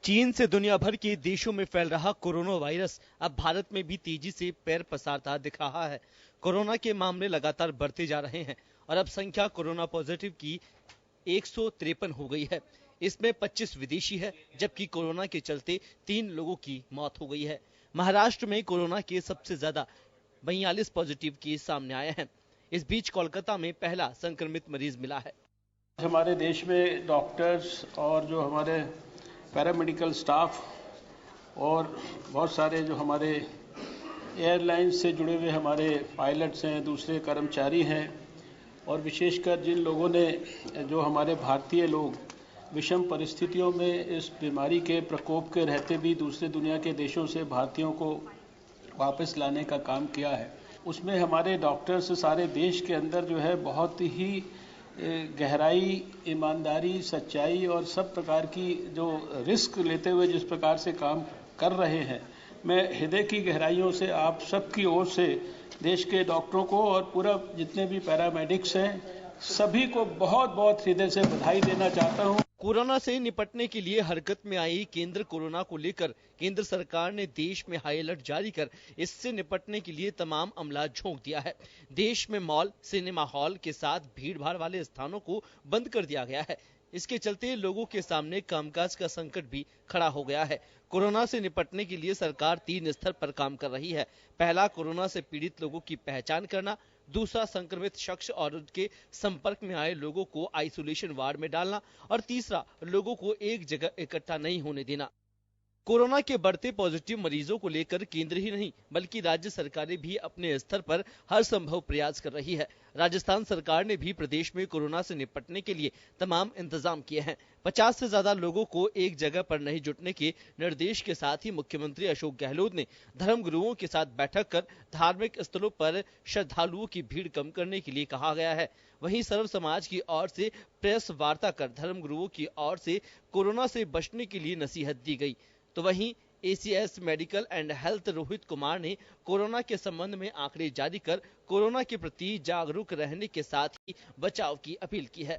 चीन से दुनिया भर के देशों में फैल रहा कोरोना वायरस अब भारत में भी तेजी से पैर पसारता दिख रहा है। कोरोना के मामले लगातार बढ़ते जा रहे हैं और अब संख्या कोरोना पॉजिटिव की 153 हो गई है। इसमें 25 विदेशी है, जबकि कोरोना के चलते 3 लोगों की मौत हो गई है। महाराष्ट्र में कोरोना के सबसे ज्यादा 42 पॉजिटिव केस सामने आए हैं। इस बीच कोलकाता में पहला संक्रमित मरीज मिला है। हमारे देश में डॉक्टर्स और जो हमारे पैरामेडिकल स्टाफ और बहुत सारे जो हमारे एयरलाइंस से जुड़े हुए हमारे पायलट्स हैं, दूसरे कर्मचारी हैं और विशेषकर जिन लोगों ने जो हमारे भारतीय लोग विषम परिस्थितियों में इस बीमारी के प्रकोप के रहते भी दूसरे दुनिया के देशों से भारतीयों को वापस लाने का काम किया है, उसमें हमारे डॉक्टर्स सारे देश के अंदर जो है बहुत ही गहराई, ईमानदारी, सच्चाई और सब प्रकार की जो रिस्क लेते हुए जिस प्रकार से काम कर रहे हैं, मैं हृदय की गहराइयों से आप सबकी ओर से देश के डॉक्टरों को और पूरा जितने भी पैरामेडिक्स हैं सभी को बहुत बहुत हृदय से बधाई देना चाहता हूं। कोरोना से निपटने के लिए हरकत में आई केंद्र कोरोना को लेकर केंद्र सरकार ने देश में हाई अलर्ट जारी कर इससे निपटने के लिए तमाम अमला झोंक दिया है। देश में मॉल, सिनेमा हॉल के साथ भीड़-भाड़ वाले स्थानों को बंद कर दिया गया है। इसके चलते लोगों के सामने कामकाज का संकट भी खड़ा हो गया है। कोरोना से निपटने के लिए सरकार 3 स्तर पर काम कर रही है। पहला, कोरोना से पीड़ित लोगों की पहचान करना। दूसरा, संक्रमित शख्स और उनके संपर्क में आए लोगों को आइसोलेशन वार्ड में डालना और तीसरा, लोगों को एक जगह इकट्ठा नहीं होने देना। कोरोना के बढ़ते पॉजिटिव मरीजों को लेकर केंद्र ही नहीं बल्कि राज्य सरकारें भी अपने स्तर पर हर संभव प्रयास कर रही है। राजस्थान सरकार ने भी प्रदेश में कोरोना से निपटने के लिए तमाम इंतजाम किए हैं। 50 से ज्यादा लोगों को एक जगह पर नहीं जुटने के निर्देश के साथ ही मुख्यमंत्री अशोक गहलोत ने धर्मगुरुओं के साथ बैठक कर धार्मिक स्थलों पर श्रद्धालुओं की भीड़ कम करने के लिए कहा गया है। वहीं सर्व समाज की ओर से प्रेस वार्ता कर धर्मगुरुओं की ओर से कोरोना से बचने के लिए नसीहत दी गई। तो वहीं ACS medical and health Rohit Kumar ने कोरोना के संबंध में आंकड़े जारी कर कोरोना के प्रति जागरूक रहने के साथ ही बचाव की अपील की है।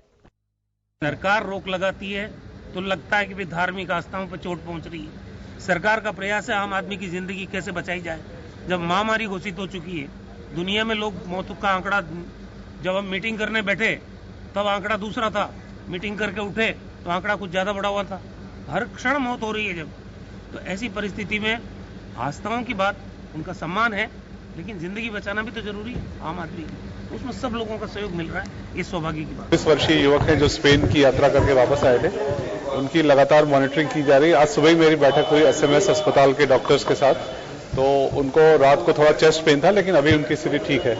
सरकार रोक लगाती है तो लगता है कि भी धार्मिक आस्थाओं पर चोट पहुंच रही है। सरकार का प्रयास है आम आदमी की जिंदगी कैसे बचाई जाए। जब महामारी घोषित हो चुकी है, दुनिया में लोग मौतों का आंकड़ा, जब हम मीटिंग करने बैठे तब आंकड़ा दूसरा था, मीटिंग करके उठे तो आंकड़ा कुछ ज्यादा बढ़ा हुआ था। हर क्षण मौत हो रही है जब, तो ऐसी परिस्थिति में आस्थाओं की बात, उनका सम्मान है, लेकिन जिंदगी बचाना भी तो जरूरी है आम आदमी की, तो उसमें सब लोगों का सहयोग मिल रहा है, ये सौभाग्य की बात। 20 वर्षीय युवक हैं जो स्पेन की यात्रा करके वापस आए थे, उनकी लगातार मॉनिटरिंग की जा रही है। आज सुबह ही मेरी बैठक हुई एसएमएस अस्पताल के डॉक्टर्स के साथ, तो उनको रात को थोड़ा चेस्ट पेन था, लेकिन अभी उनकी स्थिति ठीक है।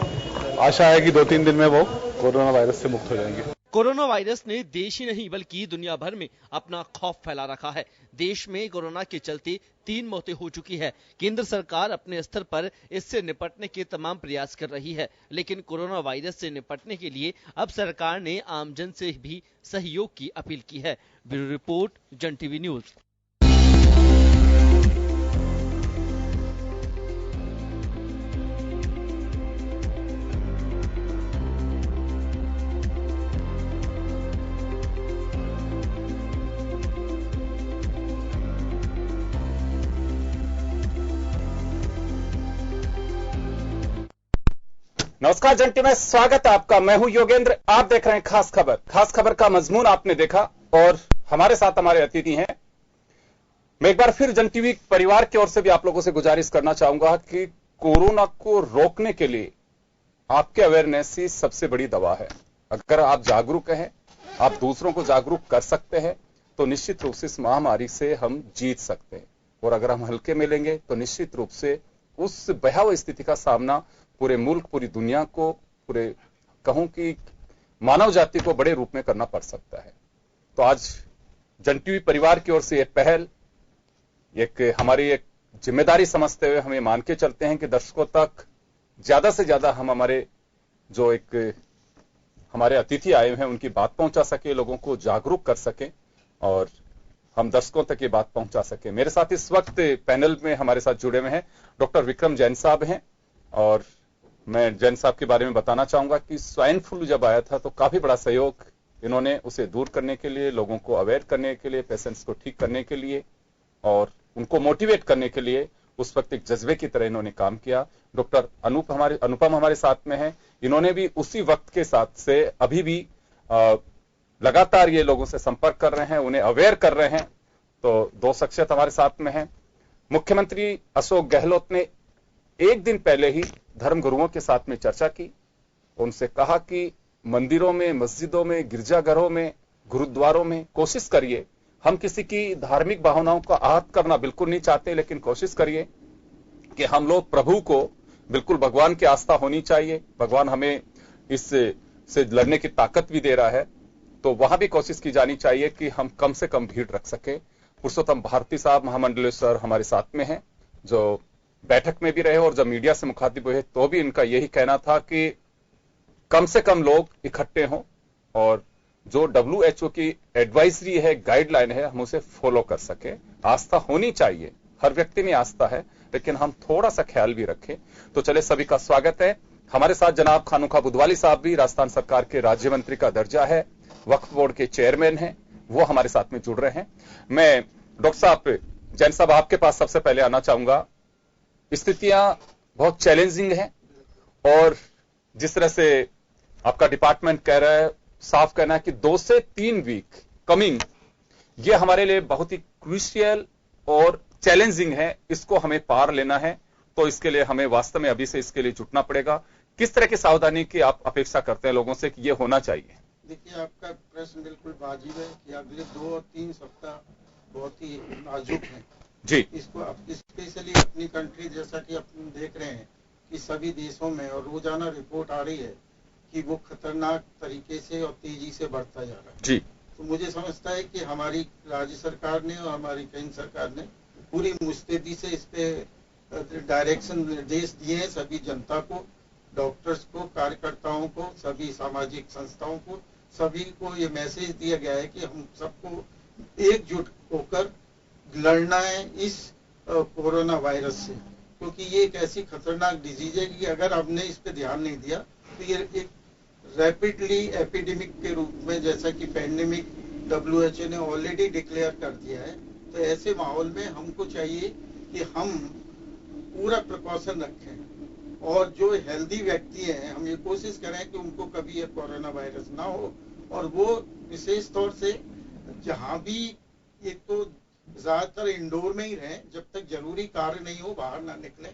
आशा है कि 2-3 दिन में वो कोरोना वायरस से मुक्त हो जाएंगे। कोरोना वायरस ने देश ही नहीं बल्कि दुनिया भर में अपना खौफ फैला रखा है। देश में कोरोना के चलते 3 मौतें हो चुकी है। केंद्र सरकार अपने स्तर पर इससे निपटने के तमाम प्रयास कर रही है, लेकिन कोरोना वायरस से निपटने के लिए अब सरकार ने आमजन से भी सहयोग की अपील की है। ब्यूरो रिपोर्ट, जन टीवी न्यूज। नमस्कार, जन टीवी में स्वागत है आपका। मैं हूं योगेंद्र, आप देख रहे हैं खास खबर। खास खबर का मजमून आपने देखा और हमारे साथ हमारे अतिथि हैं। मैं एक बार फिर जन टीवी परिवार की ओर से भी आप लोगों से गुजारिश करना चाहूंगा कि कोरोना को रोकने के लिए आपके अवेयरनेस ही सबसे बड़ी दवा है। अगर आप जागरूक हैं, आप दूसरों को जागरूक कर सकते हैं, तो निश्चित रूप से इस महामारी से हम जीत सकते हैं। और अगर हम हल्के में लेंगे तो निश्चित रूप से उस भयावह स्थिति का सामना पूरे मुल्क, पूरी दुनिया को, पूरे कहूं कि मानव जाति को बड़े रूप में करना पड़ सकता है। तो आज जन टीवी परिवार की ओर से यह पहल एक हमारी एक जिम्मेदारी समझते हुए हम ये मान के चलते हैं कि दर्शकों तक ज्यादा से ज्यादा हम हमारे जो एक हमारे अतिथि आए हैं उनकी बात पहुंचा सके, लोगों को जागरूक कर सकें और हम दर्शकों तक ये बात पहुंचा सके। मेरे साथ इस वक्त पैनल में हमारे साथ जुड़े हुए हैं डॉक्टर विक्रम जैन साहब हैं और मैं जैन साहब के बारे में बताना चाहूंगा कि स्वाइन फ्लू जब आया था तो काफी बड़ा सहयोग इन्होंने उसे दूर करने के लिए, लोगों को अवेयर करने के लिए, पेशेंट्स को ठीक करने के लिए और उनको मोटिवेट करने के लिए उस वक्त एक जज्बे की तरह इन्होंने काम किया। डॉक्टर अनुपम हमारे साथ में हैं। इन्होंने भी उसी वक्त के साथ से अभी भी लगातार ये लोगों से संपर्क कर रहे हैं, उन्हें अवेयर कर रहे हैं। तो दो शख्सियत हमारे साथ में हैं। मुख्यमंत्री अशोक गहलोत ने एक दिन पहले ही धर्म गुरुओं के साथ में चर्चा की। उनसे कहा कि मंदिरों में, मस्जिदों में, गिरजाघरों में, गुरुद्वारों में कोशिश करिए, हम किसी की धार्मिक भावनाओं का आहत करना बिल्कुल नहीं चाहते, लेकिन कोशिश करिए कि हम लोग प्रभु को बिल्कुल भगवान की आस्था होनी चाहिए। भगवान हमें इससे लड़ने की ताकत भी दे रहा है, तो वहां भी कोशिश की जानी चाहिए कि हम कम से कम भीड़ रख सके। पुरुषोत्तम भारती साहब महामंडलेश्वर हमारे साथ में हैं, जो बैठक में भी रहे और जब मीडिया से मुखातिब हुए तो भी इनका यही कहना था कि कम से कम लोग इकट्ठे हों और जो WHO की एडवाइजरी है, गाइडलाइन है, हम उसे फॉलो कर सके। आस्था होनी चाहिए, हर व्यक्ति में आस्था है, लेकिन हम थोड़ा सा ख्याल भी रखें। तो चले, सभी का स्वागत है। हमारे साथ जनाब खानुखा बुधवाली साहब भी, राजस्थान सरकार के राज्य मंत्री का दर्जा है, वक्फ बोर्ड के चेयरमैन हैं, वो हमारे साथ में जुड़ रहे हैं। मैं डॉक्टर साहब जैन साहब आपके पास सबसे पहले आना चाहूंगा। स्थितियां बहुत चैलेंजिंग हैं और जिस तरह से आपका डिपार्टमेंट कह रहा है, साफ कहना है कि 2 से 3 वीक कमिंग, ये हमारे लिए बहुत ही क्रूशियल और चैलेंजिंग है। इसको हमें पार लेना है, तो इसके लिए हमें वास्तव में अभी से इसके लिए जुटना पड़ेगा। किस तरह की सावधानी की आप अपेक्षा करते हैं लोगों से कि ये होना चाहिए? देखिए, आपका प्रश्न बिल्कुल वाजिब है कि अगले 2 और 3 सप्ताह बहुत ही नाजुक है जी। इसको आप स्पेशली अपनी कंट्री, जैसा कि अपन देख रहे हैं कि सभी देशों में और रोजाना रिपोर्ट आ रही है कि वो खतरनाक तरीके से और तेजी से बढ़ता जा रहा है जी। तो मुझे समझता है कि हमारी राज्य सरकार ने और हमारी केंद्र सरकार ने पूरी मुस्तैदी से इस पे डायरेक्शन, निर्देश दिए हैं सभी जनता को, डॉक्टर्स को, कार्यकर्ताओं को, सभी सामाजिक संस्थाओं को, सभी को ये मैसेज दिया गया है कि हम सबको एकजुट होकर लड़ना है इस कोरोना वायरस से, क्योंकि ये एक ऐसी खतरनाक डिजीज है कि अगर हमने इस पे ध्यान नहीं दिया तो ये एक रैपिडली एपिडेमिक के रूप में, जैसा कि पैंडेमिक WHO ने ऑलरेडी डिक्लेयर कर दिया है। तो ऐसे माहौल में हमको चाहिए कि हम पूरा प्रिकॉशन रखें और जो हेल्दी व्यक्ति हैं, हम ये कोशिश करें कि उनको कभी ये कोरोना वायरस ना हो, और वो विशेष तौर से जहां भी, एक तो ज्यादातर इंडोर में ही रहें, जब तक जरूरी कार्य नहीं हो बाहर ना निकलें,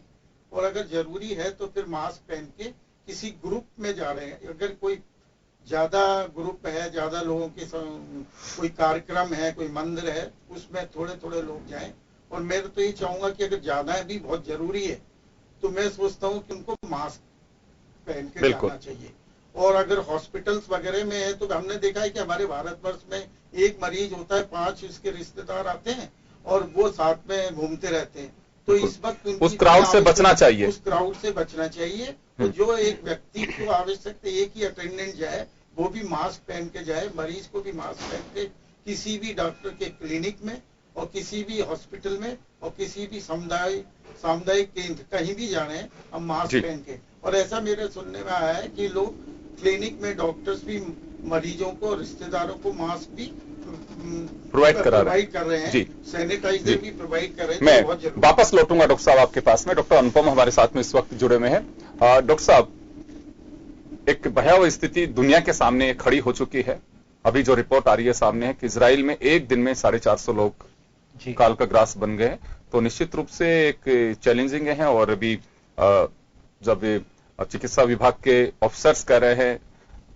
और अगर जरूरी है तो फिर मास्क पहन के किसी ग्रुप में जा रहे हैं, अगर कोई ज्यादा ग्रुप है, ज्यादा लोगों के कोई कार्यक्रम है, कोई मंदिर है, उसमें थोड़े थोड़े लोग जाएं। और मैं तो ये चाहूंगा कि अगर जाना है भी बहुत जरूरी है तो मैं सोचता हूँ कि उनको मास्क पहन के जाना चाहिए। और अगर हॉस्पिटल्स वगैरह में है तो हमने देखा है कि हमारे भारतवर्ष में एक मरीज होता है, 5 उसके रिश्तेदार आते हैं और वो साथ में घूमते रहते हैं। तो इस वक्त उस क्राउड से बचना चाहिए, उस क्राउड से बचना चाहिए। तो जो एक व्यक्ति को आवश्यकता एक ही अटेंडेंट जाए, वो भी मास्क पहन के जाए, मरीज को भी मास्क पहन के किसी भी डॉक्टर के क्लिनिक में और किसी भी हॉस्पिटल में और किसी भी सामुदायिक केंद्र कहीं भी जाने हैं, हम मास्क पहन के। और ऐसा मेरे सुनने में आया है कि लोग क्लिनिक में डॉक्टर्स भी मरीजों को, रिश्तेदारों को मास्क भी प्रोवाइड कर रहे हैं, सैनिटाइजर भी प्रोवाइड कर रहे हैं। मैं वापस लौटूंगा डॉक्टर साहब आपके पास में। डॉक्टर अनुपम हमारे साथ में इस वक्त जुड़े हुए हैं। डॉक्टर साहब, एक भयावह स्थिति दुनिया के सामने खड़ी हो चुकी है। अभी जो रिपोर्ट आ रही है सामने है कि इजराइल में एक दिन में 450 लोग काल का ग्रास बन गए, तो निश्चित रूप से एक चैलेंजिंग है। और अभी जब चिकित्सा विभाग के ऑफिसर्स कह रहे हैं,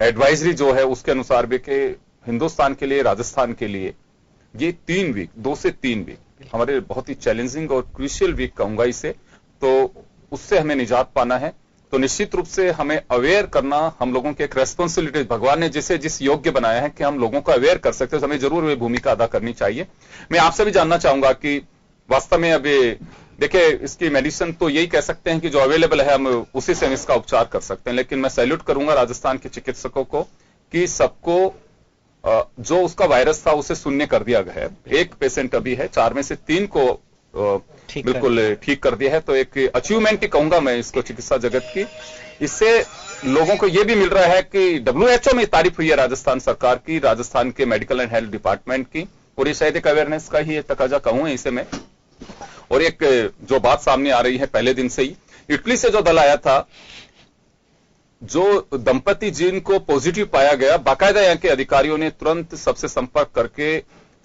एडवाइजरी जो है उसके अनुसार भी कि हिंदुस्तान के लिए, राजस्थान के लिए ये 3 वीक, 2 से 3 वीक हमारे बहुत ही चैलेंजिंग और क्रूशियल वीक कहूंगा इसे, तो उससे हमें निजात पाना है। तो निश्चित रूप से हमें अवेयर करना हम लोगों की एक रेस्पॉन्सिबिलिटी, भगवान ने जिसे जिस योग्य बनाया है कि हम लोगों को अवेयर कर सकते हैं, तो हमें जरूर वे भूमिका अदा करनी चाहिए। मैं आपसे भी जानना चाहूंगा कि वास्तव में अभी देखिए, इसकी मेडिसिन तो यही कह सकते हैं कि जो अवेलेबल है हम उसी से हम इसका उपचार कर सकते हैं, लेकिन मैं सैल्यूट करूंगा राजस्थान के चिकित्सकों को कि सबको जो उसका वायरस था उसे शून्य कर दिया गया है। एक पेशेंट अभी है, 4 में से 3 को बिल्कुल ठीक कर दिया है। तो एक अचीवमेंट ही कहूंगा मैं इसको चिकित्सा जगत की। इससे लोगों को यह भी मिल रहा है कि WHO में तारीफ हुई है राजस्थान सरकार की, राजस्थान के मेडिकल एंड हेल्थ डिपार्टमेंट की, और ये शायद एक अवेयरनेस का ही तकाजा कहूं इसे मैं। और एक जो बात सामने आ रही है पहले दिन से ही, इटली से जो दल आया था, जो दंपति जिनको पॉजिटिव पाया गया, बाकायदा यहाँ के अधिकारियों ने तुरंत सबसे संपर्क करके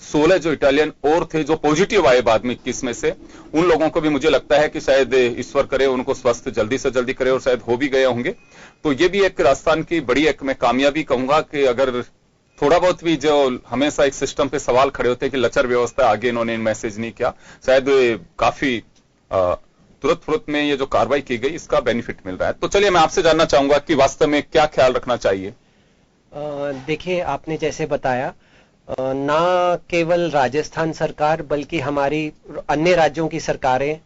16 जो इटालियन और थे जो पॉजिटिव आए बाद में 21 में से, उन लोगों को भी मुझे लगता है कि शायद ईश्वर करे उनको स्वस्थ जल्दी से जल्दी करे, और शायद हो भी गए होंगे। तो ये भी एक राजस्थान की बड़ी एक मैं कामयाबी कहूंगा कि अगर थोड़ा बहुत भी जो हमेशा एक सिस्टम पे सवाल खड़े होते हैं कि लचर व्यवस्था, आगे इन्होंने मैसेज नहीं किया, शायद काफी तुरंत में ये जो कार्रवाई की गई इसका बेनिफिट मिल रहा है। तो चलिए मैं आपसे जानना चाहूंगा कि वास्तव में क्या ख्याल रखना चाहिए। देखिए, आपने जैसे बताया, ना केवल राजस्थान सरकार बल्कि हमारी अन्य राज्यों की सरकारें,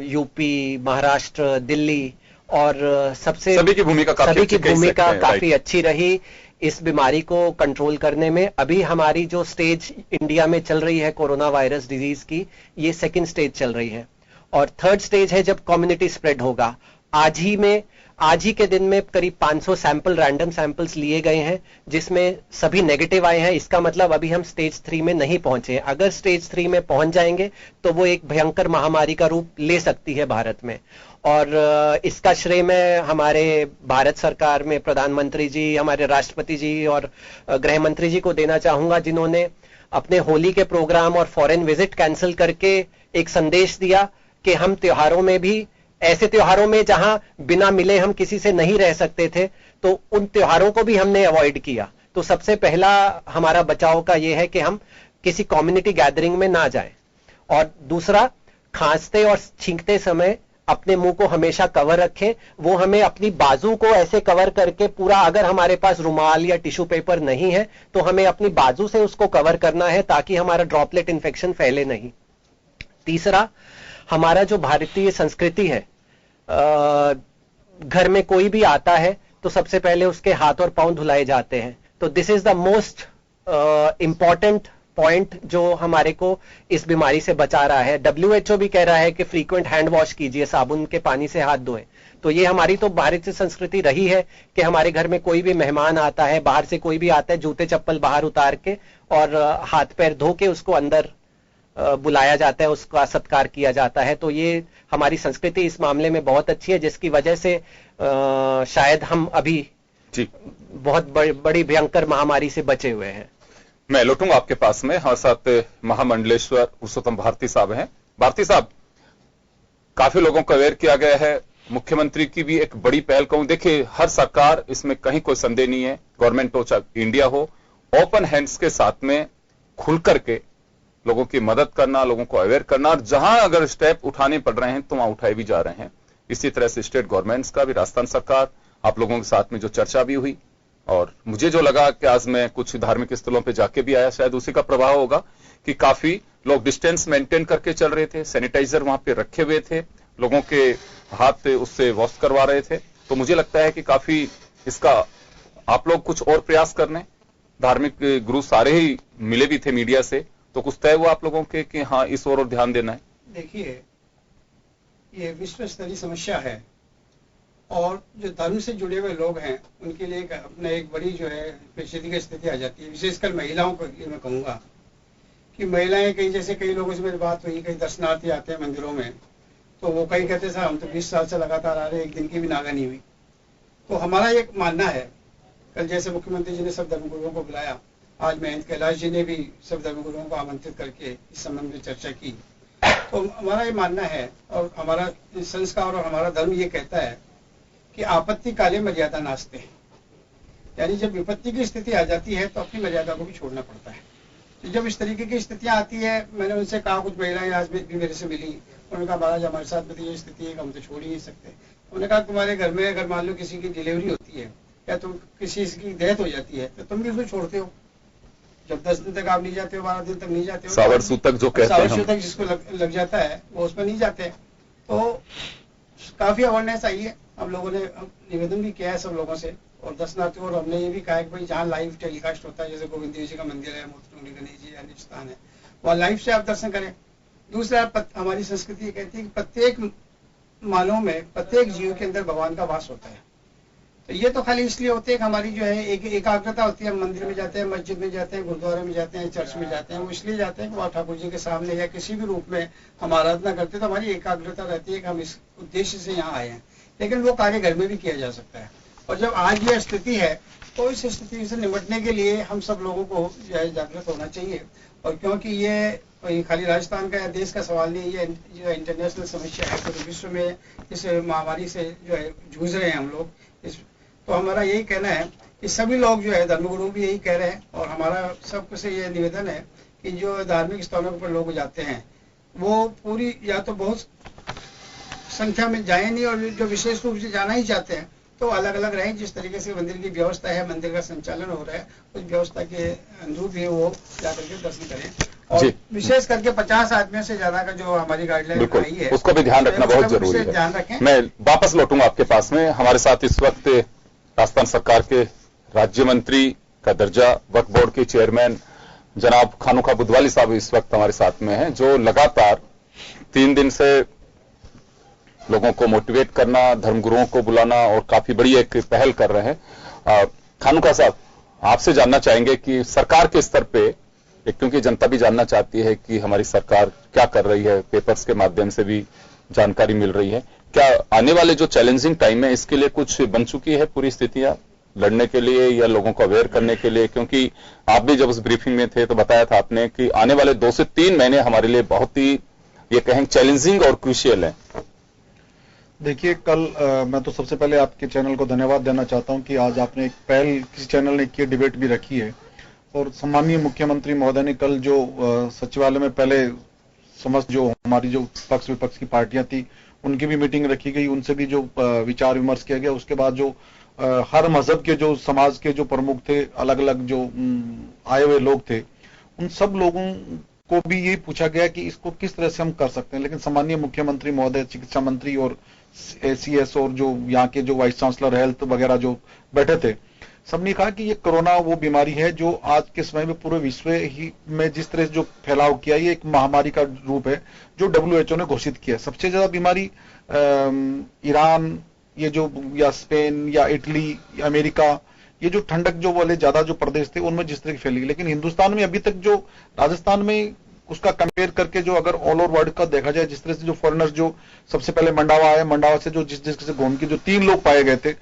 यूपी, महाराष्ट्र, दिल्ली, और सभी की भूमिका काफी अच्छी रही इस बीमारी को कंट्रोल करने में। अभी हमारी जो स्टेज इंडिया में चल रही है कोरोना वायरस डिजीज की, ये सेकंड स्टेज चल रही है, और थर्ड स्टेज है जब कम्युनिटी स्प्रेड होगा। आज ही के दिन में करीब 500 सैंपल, रैंडम सैंपल्स लिए गए हैं, जिसमें सभी नेगेटिव आए हैं। इसका मतलब अभी हम स्टेज 3 में नहीं पहुंचे हैं। अगर स्टेज 3 में पहुंच जाएंगे तो वो एक भयंकर महामारी का रूप ले सकती है भारत में। और इसका श्रेय मैं हमारे भारत सरकार में प्रधानमंत्री जी, हमारे राष्ट्रपति जी और गृह मंत्री जी को देना चाहूंगा, जिन्होंने अपने होली के प्रोग्राम और फॉरेन विजिट कैंसिल करके एक संदेश दिया कि हम त्योहारों में भी, ऐसे त्योहारों में जहां बिना मिले हम किसी से नहीं रह सकते थे, तो उन त्योहारों को भी हमने अवॉइड किया। तो सबसे पहला हमारा बचाव का यह है कि हम किसी कम्युनिटी गैदरिंग में ना जाएं। और दूसरा, खांसते और छींकते समय अपने मुंह को हमेशा कवर रखें। वो हमें अपनी बाजू को ऐसे कवर करके पूरा, अगर हमारे पास रुमाल या टिश्यू पेपर नहीं है तो हमें अपनी बाजू से उसको कवर करना है, ताकि हमारा ड्रॉपलेट इन्फेक्शन फैले नहीं। तीसरा, हमारा जो भारतीय संस्कृति है, घर में कोई भी आता है तो सबसे पहले उसके हाथ और पांव धुलाए जाते हैं। तो this is the most important point जो हमारे को इस बीमारी से बचा रहा है। WHO भी कह रहा है कि फ्रीक्वेंट हैंड वॉश कीजिए, साबुन के पानी से हाथ धोएं। तो ये हमारी तो भारतीय संस्कृति रही है कि हमारे घर में कोई भी मेहमान आता है, बाहर से कोई भी आता है, जूते चप्पल बाहर उतार के और हाथ पैर धो के उसको अंदर बुलाया जाता है, उसका सत्कार किया जाता है। तो ये हमारी संस्कृति इस मामले में बहुत अच्छी है, जिसकी वजह से शायद हम अभी बहुत बड़ी भयंकर महामारी से बचे हुए हैं। मैं लौटूंगा आपके पास में। हमारे साथ महामंडलेश्वर पुरुषोत्तम भारती साहब हैं। भारती साहब, काफी लोगों को अवेयर किया गया है, मुख्यमंत्री की भी एक बड़ी पहल कहूं। देखिए, हर सरकार, इसमें कहीं कोई संदेह नहीं है, गवर्नमेंट हो चाहे इंडिया हो, ओपन हैंड्स के साथ में खुल करके लोगों की मदद करना, लोगों को अवेयर करना, और जहां अगर स्टेप उठाने पड़ रहे हैं तो वहां उठाए भी जा रहे हैं। इसी तरह से स्टेट गवर्नमेंट्स का भी, राजस्थान सरकार, आप लोगों के साथ में जो चर्चा भी हुई, और मुझे जो लगा कि आज मैं कुछ धार्मिक स्थलों पे जाके भी आया, शायद उसी का प्रभाव होगा कि काफी लोग डिस्टेंस मेंटेन करके चल रहे थे, सैनिटाइजर वहां पे रखे हुए थे, लोगों के हाथ उससे वॉश करवा रहे थे। तो मुझे लगता है कि काफी इसका आप लोग कुछ और प्रयास करने, धार्मिक गुरु सारे ही मिले भी थे मीडिया से, तो कुछ तय हुआ आप लोगों के कि हाँ इस ओर ध्यान देना है? देखिए, ये विश्व स्तरीय समस्या है, और जो धर्म से जुड़े हुए लोग हैं उनके लिए अपना एक बड़ी जो है पेचीदगी की स्थिति आ जाती है। विशेषकर महिलाओं को मैं कहूँगा कि महिलाएं, कई लोगों से मेरी बात हुई, कई दर्शनार्थी आते हैं मंदिरों में, तो वो कई कहते सर हम तो 20 साल से लगातार आ रहे हैं, एक दिन की भी नागा नहीं हुई। तो हमारा एक मानना है, कल जैसे मुख्यमंत्री जी ने सब धर्मगुरुओं को बुलाया, आज महंत कैलाश जी ने भी सब धर्मगुरुओं को आमंत्रित करके इस संबंध में चर्चा की। तो हमारा ये मानना है, और हमारा संस्कार और हमारा धर्म ये कहता है कि आपत्ति काले मर्यादा नास्ते, यानी जब विपत्ति की स्थिति आ जाती है तो अपनी मर्यादा को भी छोड़ना पड़ता है। तो जब इस तरीके की स्थितियां आती है, मैंने उनसे कहा, कुछ महिलाएं आज भी मेरे से मिली, उन्होंने कहा महाराज हमारे साथ में तो ये स्थिति है कि हम तो छोड़ ही नहीं सकते। उन्होंने कहा तुम्हारे घर में अगर मान लो किसी की डिलीवरी होती है या तुम किसी की डेथ हो जाती है तो तुम भी उसको छोड़ते हो। जब 10 दिन तक आप नहीं जाते हो, 12 दिन तक नहीं जाते हो, सावर सूतक जो कहते हैं, सावर सूतक जिसको लग जाता है वो उसमें नहीं जाते। तो काफी अवेयरनेस आई है, हम लोगों ने निवेदन भी किया है सब लोगों से, और दर्शनार्थियों, और हमने ये भी कहा है कि भाई जहाँ लाइव टेलीकास्ट होता है, जैसे गोविंद देव जी का मंदिर है, मोती गणेश जी अन्य स्थान है, वहाँ लाइव से आप दर्शन करें। दूसरा, हमारी संस्कृति ये कहती है कि प्रत्येक मानव में, प्रत्येक जीव के अंदर भगवान का वास होता है। ये तो खाली इसलिए होते हैं कि हमारी जो है एक एकाग्रता होती है। हम मंदिर में जाते हैं, मस्जिद में जाते हैं, गुरुद्वारे में जाते हैं, चर्च में जाते हैं, वो इसलिए जाते हैं कि वहाँ ठाकुर जी के सामने या किसी भी रूप में हम आराधना करते हैं, तो हमारी एकाग्रता रहती है कि हम इस उद्देश्य से यहाँ आए हैं। लेकिन वो कार्य घर में भी किया जा सकता है। और जब आज यह स्थिति है तो इस स्थिति से निपटने के लिए हम सब लोगों को जो है जागृत होना चाहिए। और क्योंकि ये खाली राजस्थान का या देश का सवाल नहीं, ये जो इंटरनेशनल समस्या है, पूरे विश्व में इस महामारी से जो है जूझ रहे हैं हम लोग। तो हमारा यही कहना है कि सभी लोग जो है, धर्मगुरु भी यही कह रहे हैं और हमारा सबसे ये निवेदन है कि जो धार्मिक स्थलों पर लोग जाते हैं वो पूरी या तो बहुत संख्या में जाए नहीं, और जो विशेष रूप से जाना ही चाहते हैं तो अलग अलग रहें। जिस तरीके से मंदिर की व्यवस्था है, मंदिर का संचालन हो रहा है, उस व्यवस्था के अनुरूप भी वो जाकर के दर्शन करें। और विशेष करके 50 आदमियों से ज्यादा का जो हमारी गाइडलाइन आई है, उसको भी ध्यान रखना बहुत जरूरी है। ध्यान रखें। मैं वापस लौटूंगा आपके पास में। हमारे साथ इस वक्त राजस्थान सरकार के राज्य मंत्री का दर्जा, वक्फ बोर्ड के चेयरमैन जनाब खानुखा बुधवाली साहब इस वक्त हमारे साथ में हैं, जो लगातार 3 दिन से लोगों को मोटिवेट करना, धर्मगुरुओं को बुलाना और काफी बड़ी एक पहल कर रहे हैं। खानुखा साहब, आपसे जानना चाहेंगे कि सरकार के स्तर पे, क्योंकि जनता भी जानना चाहती है कि हमारी सरकार क्या कर रही है, पेपर्स के माध्यम से भी जानकारी मिल रही है, क्या आने वाले जो चैलेंजिंग टाइम है इसके लिए कुछ बन चुकी है पूरी स्थितियां लड़ने के लिए या लोगों को अवेयर करने के लिए? क्योंकि आप भी जब उस ब्रीफिंग में थे तो बताया था आपने कि आने वाले 2 से 3 महीने हमारे लिए बहुत ही ये कहें चैलेंजिंग और क्रूशियल है। देखिए, कल मैं तो सबसे पहले आपके चैनल को धन्यवाद देना चाहता हूं कि आज आपने एक पहल किसी चैनल ने की, डिबेट भी रखी है। और सम्माननीय मुख्यमंत्री महोदय ने कल जो सचिवालय में पहले समस्त जो हमारी जो पक्ष विपक्ष की पार्टियां थी उनकी भी मीटिंग रखी गई, उनसे भी जो विचार विमर्श किया गया। उसके बाद जो हर मजहब के जो समाज के जो प्रमुख थे, अलग अलग जो आए हुए लोग थे, उन सब लोगों को भी यही पूछा गया कि इसको किस तरह से हम कर सकते हैं। लेकिन सम्माननीय मुख्यमंत्री महोदय, चिकित्सा मंत्री और CS और जो यहाँ के जो वाइस चांसलर हेल्थ वगैरह जो बैठे थे, सबने कहा कि ये कोरोना वो बीमारी है जो आज के समय में पूरे विश्व ही में जिस तरह से जो फैलाव किया, ये एक महामारी का रूप है जो WHO ने घोषित किया। सबसे ज्यादा बीमारी ईरान, ये जो या स्पेन या इटली या अमेरिका, ये जो ठंडक जो वाले ज्यादा जो प्रदेश थे उनमें जिस तरह की फैली। लेकिन हिंदुस्तान में अभी तक जो राजस्थान में उसका कंपेयर करके जो अगर ऑल ओवर वर्ल्ड का देखा जाए, जिस तरह से जो फॉरेनर्स जो सबसे पहले मंडावा आए, मंडावा से जो जिस से घूम के जो 3 लोग पाए गए थे,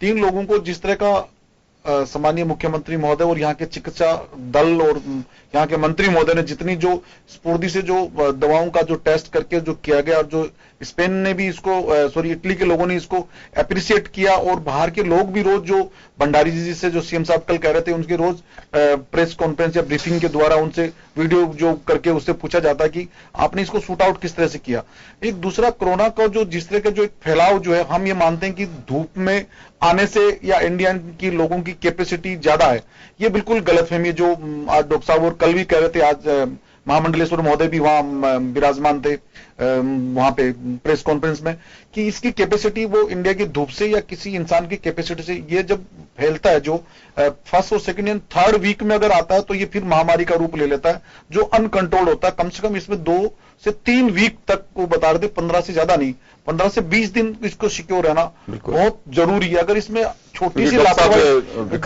3 लोगों को जिस तरह का सम्मानीय मुख्यमंत्री महोदय और यहाँ के चिकित्सा दल और यहाँ के मंत्री महोदय ने जितनी जो स्फूर्ति से जो दवाओं का जो टेस्ट करके जो किया गया, और जो स्पेन ने भी इसको इटली के लोगों ने इसको एप्रिशिएट किया, और बाहर के लोग भी रोज जो भंडारी जी से जो CM साहब कल कह रहे थे, उनके रोज प्रेस कॉन्फ्रेंस या ब्रीफिंग के द्वारा उनसे वीडियो जो करके उससे पूछा जाता कि आपने इसको शूट आउट किस तरह से किया। एक दूसरा, कोरोना का जो जिस तरह का जो एक फैलाव जो है, हम ये मानते हैं कि धूप में आने से या इंडियन की लोगों की कैपेसिटी ज्यादा है, ये बिल्कुल गलतफहमी है। जो आज डॉक्टर साहब और कल भी कह रहे थे, आज महामंडलेश्वर महोदय भी वहां विराजमान थे वहां पे प्रेस कॉन्फ्रेंस में, कि इसकी कैपेसिटी वो इंडिया की धूप से या किसी इंसान की कैपेसिटी से, ये जब फैलता है जो फर्स्ट और सेकंड एंड थर्ड वीक में अगर आता है तो ये फिर महामारी का रूप ले लेता है जो अनकंट्रोल्ड होता है। कम से कम इसमें 2 से 3 वीक तक वो बता रहे थे, 15 से ज्यादा नहीं, 15 से 20 दिन इसको सिक्योर रहना बहुत जरूरी है। अगर इसमें छोटी सी लापरवाही,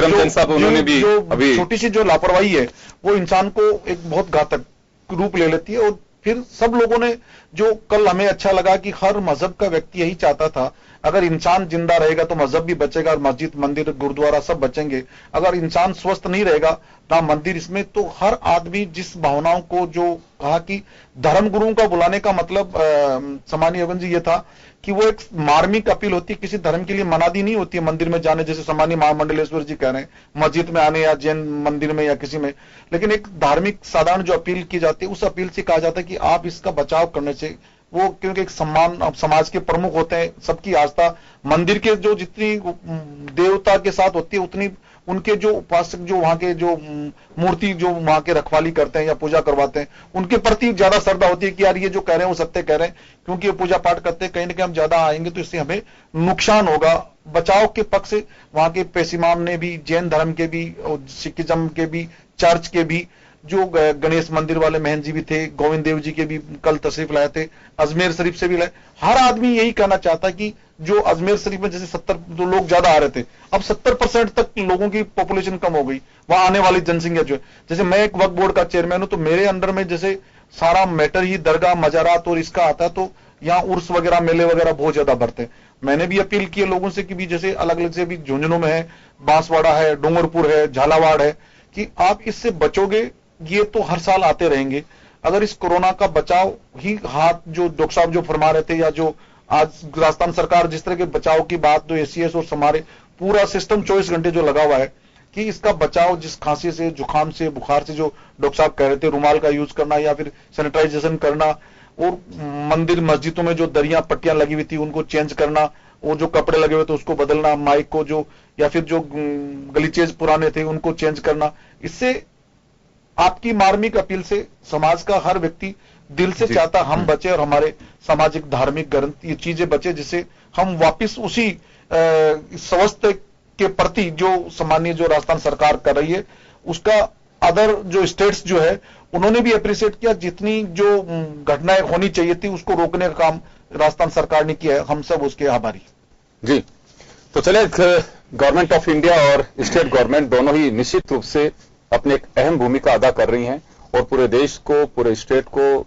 छोटी सी जो लापरवाही है वो इंसान को एक बहुत घातक रूप ले लेती है। और फिर सब लोगों ने जो कल हमें अच्छा लगा कि हर मजहब का व्यक्ति यही चाहता था, अगर इंसान जिंदा रहेगा तो मजहब भी बचेगा, और मस्जिद, मंदिर, गुरुद्वारा सब बचेंगे। अगर इंसान स्वस्थ नहीं रहेगा ना मंदिर इसमें, तो हर आदमी जिस भावनाओं को जो कहा कि धर्मगुरुओं का बुलाने का मतलब सम्मानीय योगेंद्र जी ये था कि वो एक मार्मिक अपील होती है, किसी धर्म के लिए मनादी नहीं होती है मंदिर में जाने, जैसे सम्मानीय महामंडलेश्वर जी कह रहे हैं मस्जिद में आने या जैन मंदिर में या किसी में। लेकिन एक धार्मिक साधारण जो अपील की जाती है, उस अपील से कहा जाता है कि आप इसका बचाव करने से वो, क्योंकि एक सम्मान, अब समाज के प्रमुख होते हैं, सबकी आस्था मंदिर के जो जितनी देवता के साथ होती है उतनी उनके जो उपासक जो वहां के जो मूर्ति जो वहां के रखवाली करते हैं या पूजा करवाते हैं, उनके प्रति ज्यादा श्रद्धा होती है कि यार ये जो कह रहे हैं वो सत्य कह रहे हैं, क्योंकि ये पूजा पाठ करते हैं, कहीं ना कहीं हम ज्यादा आएंगे तो इससे हमें नुकसान होगा। बचाव के पक्ष से वहां के पेसिमाम ने भी, जैन धर्म के भी और सिखिज्म के भी, चर्च के भी, जो गणेश मंदिर वाले महंत जी भी थे, गोविंद देव जी के भी कल तशरीफ लाए थे, अजमेर शरीफ से भी लाए। हर आदमी यही कहना चाहता है कि जो अजमेर शरीफ में जैसे 70 जो लोग ज्यादा आ रहे थे, अब 70% तक लोगों की पॉपुलेशन कम हो गई, वहां आने वाली जनसंख्या जो है, जैसे मैं एक वक्फ बोर्ड का चेयरमैन हूं, तो मेरे अंडर में जैसे सारा मैटर ही दरगाह मजारात और इसका आता है, तो यहाँ उर्स वगैरह मेले वगैरह बहुत ज्यादा बढ़ते हैं। मैंने भी अपील की है लोगों से कि भी जैसे अलग अलग से भी झुंझुनू में है, बांसवाड़ा है, डूंगरपुर है, झालावाड़ है, कि आप इससे बचोगे, ये तो हर साल आते रहेंगे। अगर इस कोरोना का बचाव ही हाथ जो डॉक्टर साहब जो फरमा रहे थे, या जो आज राजस्थान सरकार जिस तरह के बचाव की बात, जो एसीएस और हमारे पूरा सिस्टम 24 घंटे जो लगा हुआ है कि इसका बचाव, जिस खांसी से, जुकाम से, बुखार से जो डॉक्टर साहब कह रहे थे, रुमाल का यूज करना या फिर सैनिटाइजेशन करना, और मंदिर मस्जिदों में जो दरियां पट्टियां लगी हुई थी उनको चेंज करना, और जो कपड़े लगे हुए थे उसको बदलना, माइक को जो या फिर जो गलीचेज पुराने थे उनको चेंज करना। इससे आपकी मार्मिक अपील से समाज का हर व्यक्ति दिल से चाहता हम बचे और हमारे सामाजिक धार्मिक ग्रंथ ये चीजें बचे, जिससे हम वापिस उसी स्वास्थ्य के प्रति जो सामान्य जो राजस्थान सरकार कर रही है, उसका अदर जो स्टेट्स जो है उन्होंने भी अप्रिशिएट किया। जितनी जो घटनाएं होनी चाहिए थी उसको रोकने का काम राजस्थान सरकार ने किया है, हम सब उसके आभारी। जी, तो चले, गवर्नमेंट ऑफ इंडिया और स्टेट गवर्नमेंट दोनों ही निश्चित रूप से अपनी एक अहम भूमिका अदा कर रही हैं, और पूरे देश को, पूरे स्टेट को,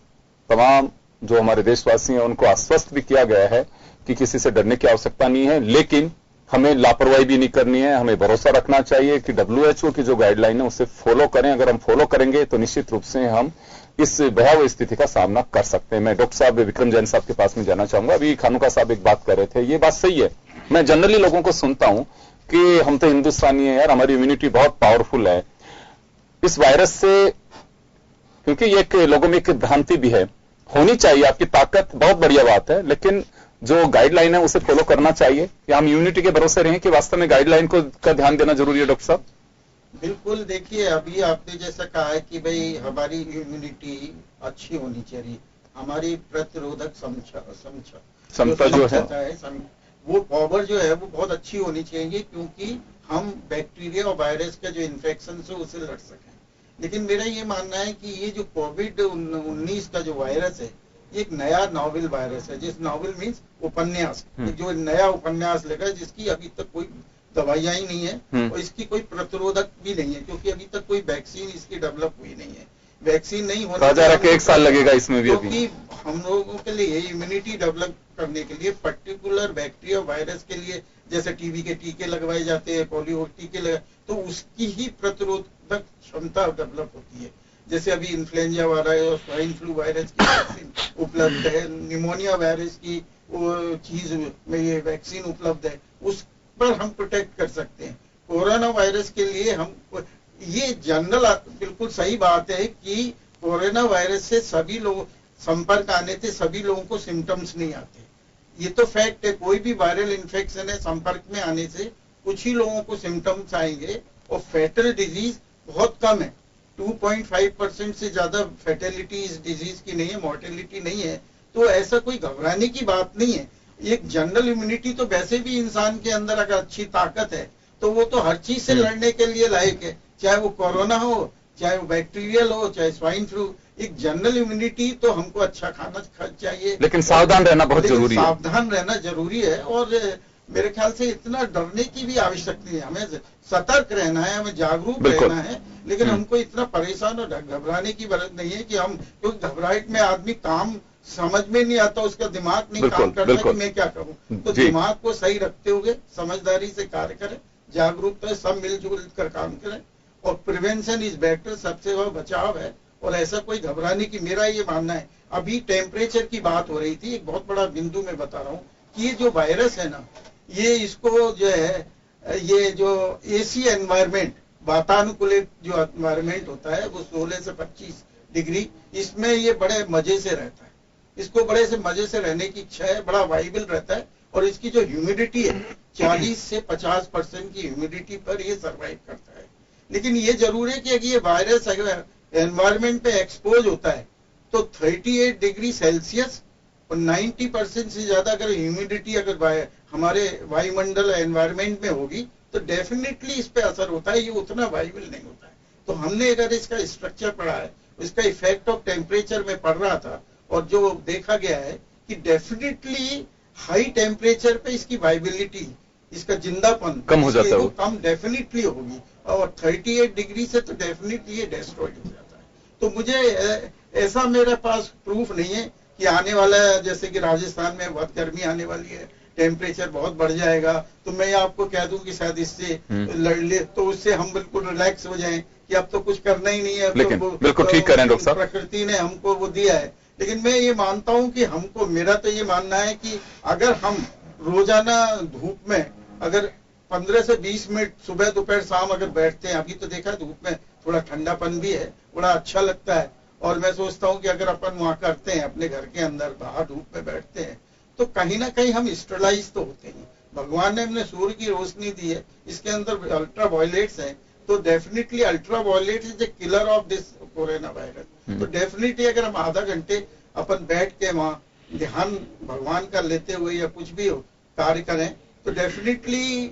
तमाम जो हमारे देशवासी हैं उनको आश्वस्त भी किया गया है कि किसी से डरने की आवश्यकता नहीं है, लेकिन हमें लापरवाही भी नहीं करनी है। हमें भरोसा रखना चाहिए कि WHO की जो गाइडलाइन है उसे फॉलो करें। अगर हम फॉलो करेंगे तो निश्चित रूप से हम इस भयावह स्थिति का सामना कर सकते हैं। मैं डॉक्टर साहब विक्रम जैन साहब के पास में जाना चाहूंगा। अभी खानुका साहब एक बात कर रहे थे, ये बात सही है। मैं जनरली लोगों को सुनता हूं कि हम तो हिंदुस्तानी है यार, हमारी इम्यूनिटी बहुत पावरफुल है इस वायरस से, क्योंकि ये एक लोगों में एक भ्रांति भी है। होनी चाहिए आपकी ताकत, बहुत बढ़िया बात है, लेकिन जो गाइडलाइन है उसे फॉलो करना चाहिए, या हम यूनिटी के भरोसे रहें कि वास्तव में गाइडलाइन को का ध्यान देना जरूरी है। डॉक्टर साहब बिल्कुल, देखिए अभी आपने जैसा कहा है कि भाई हमारी इम्यूनिटी अच्छी होनी चाहिए, हमारी प्रतिरोधक क्षमता जो है वो पावर जो है वो बहुत अच्छी होनी चाहिए, क्योंकि हम बैक्टीरिया और वायरस का जो इन्फेक्शन से उसे लड़ सकें। लेकिन मेरा ये मानना है कि ये जो कोविड-19 का जो वायरस है, एक नया नॉवेल वायरस है, जिस नॉवेल मीन्स उपन्यास, जो नया उपन्यास लेकर जिसकी अभी तक कोई दवाइयां ही नहीं है और इसकी कोई प्रतिरोधक भी नहीं है, क्योंकि अभी तक कोई वैक्सीन इसकी डेवलप हुई नहीं है। वैक्सीन नहीं होने के 1 साल लगेगा इसमें भी, क्योंकि हम लोगों के लिए इम्यूनिटी डेवलप करने के लिए पर्टिकुलर बैक्टीरिया वायरस के लिए जैसे टीबी के टीके लगवाए जाते हैं, पोलियो टीके लगा, तो उसकी ही प्रतिरोधक क्षमता डेवलप होती है। जैसे अभी इन्फ्लुएंजा वायरस और स्वाइन फ्लू वायरस की वैक्सीन उपलब्ध है, निमोनिया वायरस की चीज में ये वैक्सीन उपलब्ध है, उस पर हम प्रोटेक्ट कर सकते हैं। कोरोना वायरस के लिए हम ये जनरल बिल्कुल सही बात है कि कोरोना वायरस से सभी लोग संपर्क आने से सभी लोगों को सिम्टम्स नहीं आते, ये तो फैक्ट है। कोई भी वायरल इन्फेक्शन है, संपर्क में आने से कुछ ही लोगों को सिम्टम्स आएंगे और फैटल डिजीज बहुत कम है। 2.5% से ज्यादा फैटेलिटी इस डिजीज की नहीं है, मॉर्टेलिटी नहीं है, तो ऐसा कोई घबराने की बात नहीं है। एक जनरल इम्यूनिटी तो वैसे भी इंसान के अंदर अगर अच्छी ताकत है तो वो तो हर चीज से लड़ने के लिए लायक है, चाहे वो कोरोना हो, चाहे वो बैक्टीरियल हो, चाहे स्वाइन फ्लू। एक जनरल इम्यूनिटी तो हमको अच्छा खाना चाहिए, लेकिन सावधान रहना बहुत जरूरी है। सावधान रहना जरूरी है, और मेरे ख्याल से इतना डरने की भी आवश्यकता नहीं है। हमें सतर्क रहना है, हमें जागरूक रहना है, लेकिन हमको इतना परेशान और घबराने की जरूरत नहीं है कि हम, क्योंकि घबराहट में आदमी काम समझ में नहीं आता, उसका दिमाग नहीं काम करता कि मैं क्या करूं। तो दिमाग को सही रखते हुए समझदारी से कार्य करें, जागरूकता सब मिलजुल कर काम करें, और प्रिवेंशन इज बेटर, सबसे बड़ा बचाव है। और ऐसा कोई घबराने की, मेरा ये मानना है। अभी टेम्परेचर की बात हो रही थी, एक बहुत बड़ा बिंदु मैं बता रहा हूँ कि ये जो वायरस है ना, ये इसको जो है, ये जो एसी एनवायरमेंट, वातानुकूलित जो एनवायरमेंट होता है, वो 16 से 25 डिग्री, इसमें ये बड़े मजे से रहता है। इसको बड़े से मजे से रहने की इच्छा है, बड़ा वाइबल रहता है, और इसकी जो ह्यूमिडिटी है 40 से 50% की ह्यूमिडिटी पर ये सर्वाइव करता है। लेकिन ये जरूर है कि अगर ये वायरस अगर एनवायरमेंट पे एक्सपोज होता है तो 38 डिग्री सेल्सियस और 90% से ज्यादा अगर ह्यूमिडिटी अगर हमारे वायुमंडल एनवायरमेंट में होगी तो डेफिनेटली इस पे असर होता है, ये उतना वाइबल नहीं होता है। तो हमने अगर इसका स्ट्रक्चर पढ़ा है, इसका इफेक्ट ऑफ टेम्परेचर में पढ़ रहा था, और जो देखा गया है कि डेफिनेटली हाई टेम्परेचर पे इसकी वाइबिलिटी, इसका जिंदापन कम हो जाता है, वो कम डेफिनेटली होगी, और 38 डिग्री से तो डेफिनेटली ये डेस्ट्रॉयड हो जाता है। तो मुझे ऐसा मेरे पास प्रूफ नहीं है कि आने वाला, जैसे कि राजस्थान में बहुत गर्मी आने वाली है, टेम्परेचर बहुत बढ़ जाएगा, तो मैं आपको कह दूं कि शायद इससे लड़ ले, तो उससे हम बिल्कुल रिलैक्स हो जाएं कि अब तो कुछ करना ही नहीं है। लेकिन तो बिल्कुल ठीक कह रहे हैं डॉक्टर साहब, प्रकृति ने हमको वो दिया है। लेकिन मैं ये मानता हूं कि हमको, मेरा तो ये मानना है कि अगर हम रोजाना धूप में अगर 15 से 20 मिनट सुबह दोपहर शाम अगर बैठते हैं, अभी तो देखा धूप में थोड़ा ठंडापन भी है, बड़ा अच्छा लगता है, और मैं सोचता हूं कि अगर अपन वहां करते हैं अपने घर के अंदर, बाहर धूप में बैठते हैं, तो कहीं ना कहीं हम स्टेरलाइज तो होते हैं। भगवान ने हमने सूर्य की रोशनी दी है, इसके अंदर अल्ट्रा वायलेट्स हैं, तो definitely ultra violet is the killer of this corona virus. तो डेफिनेटली अगर हम आधा घंटे अपन बैठ के वहां ध्यान भगवान का लेते हुए या कुछ भी कार्य करें, तो डेफिनेटली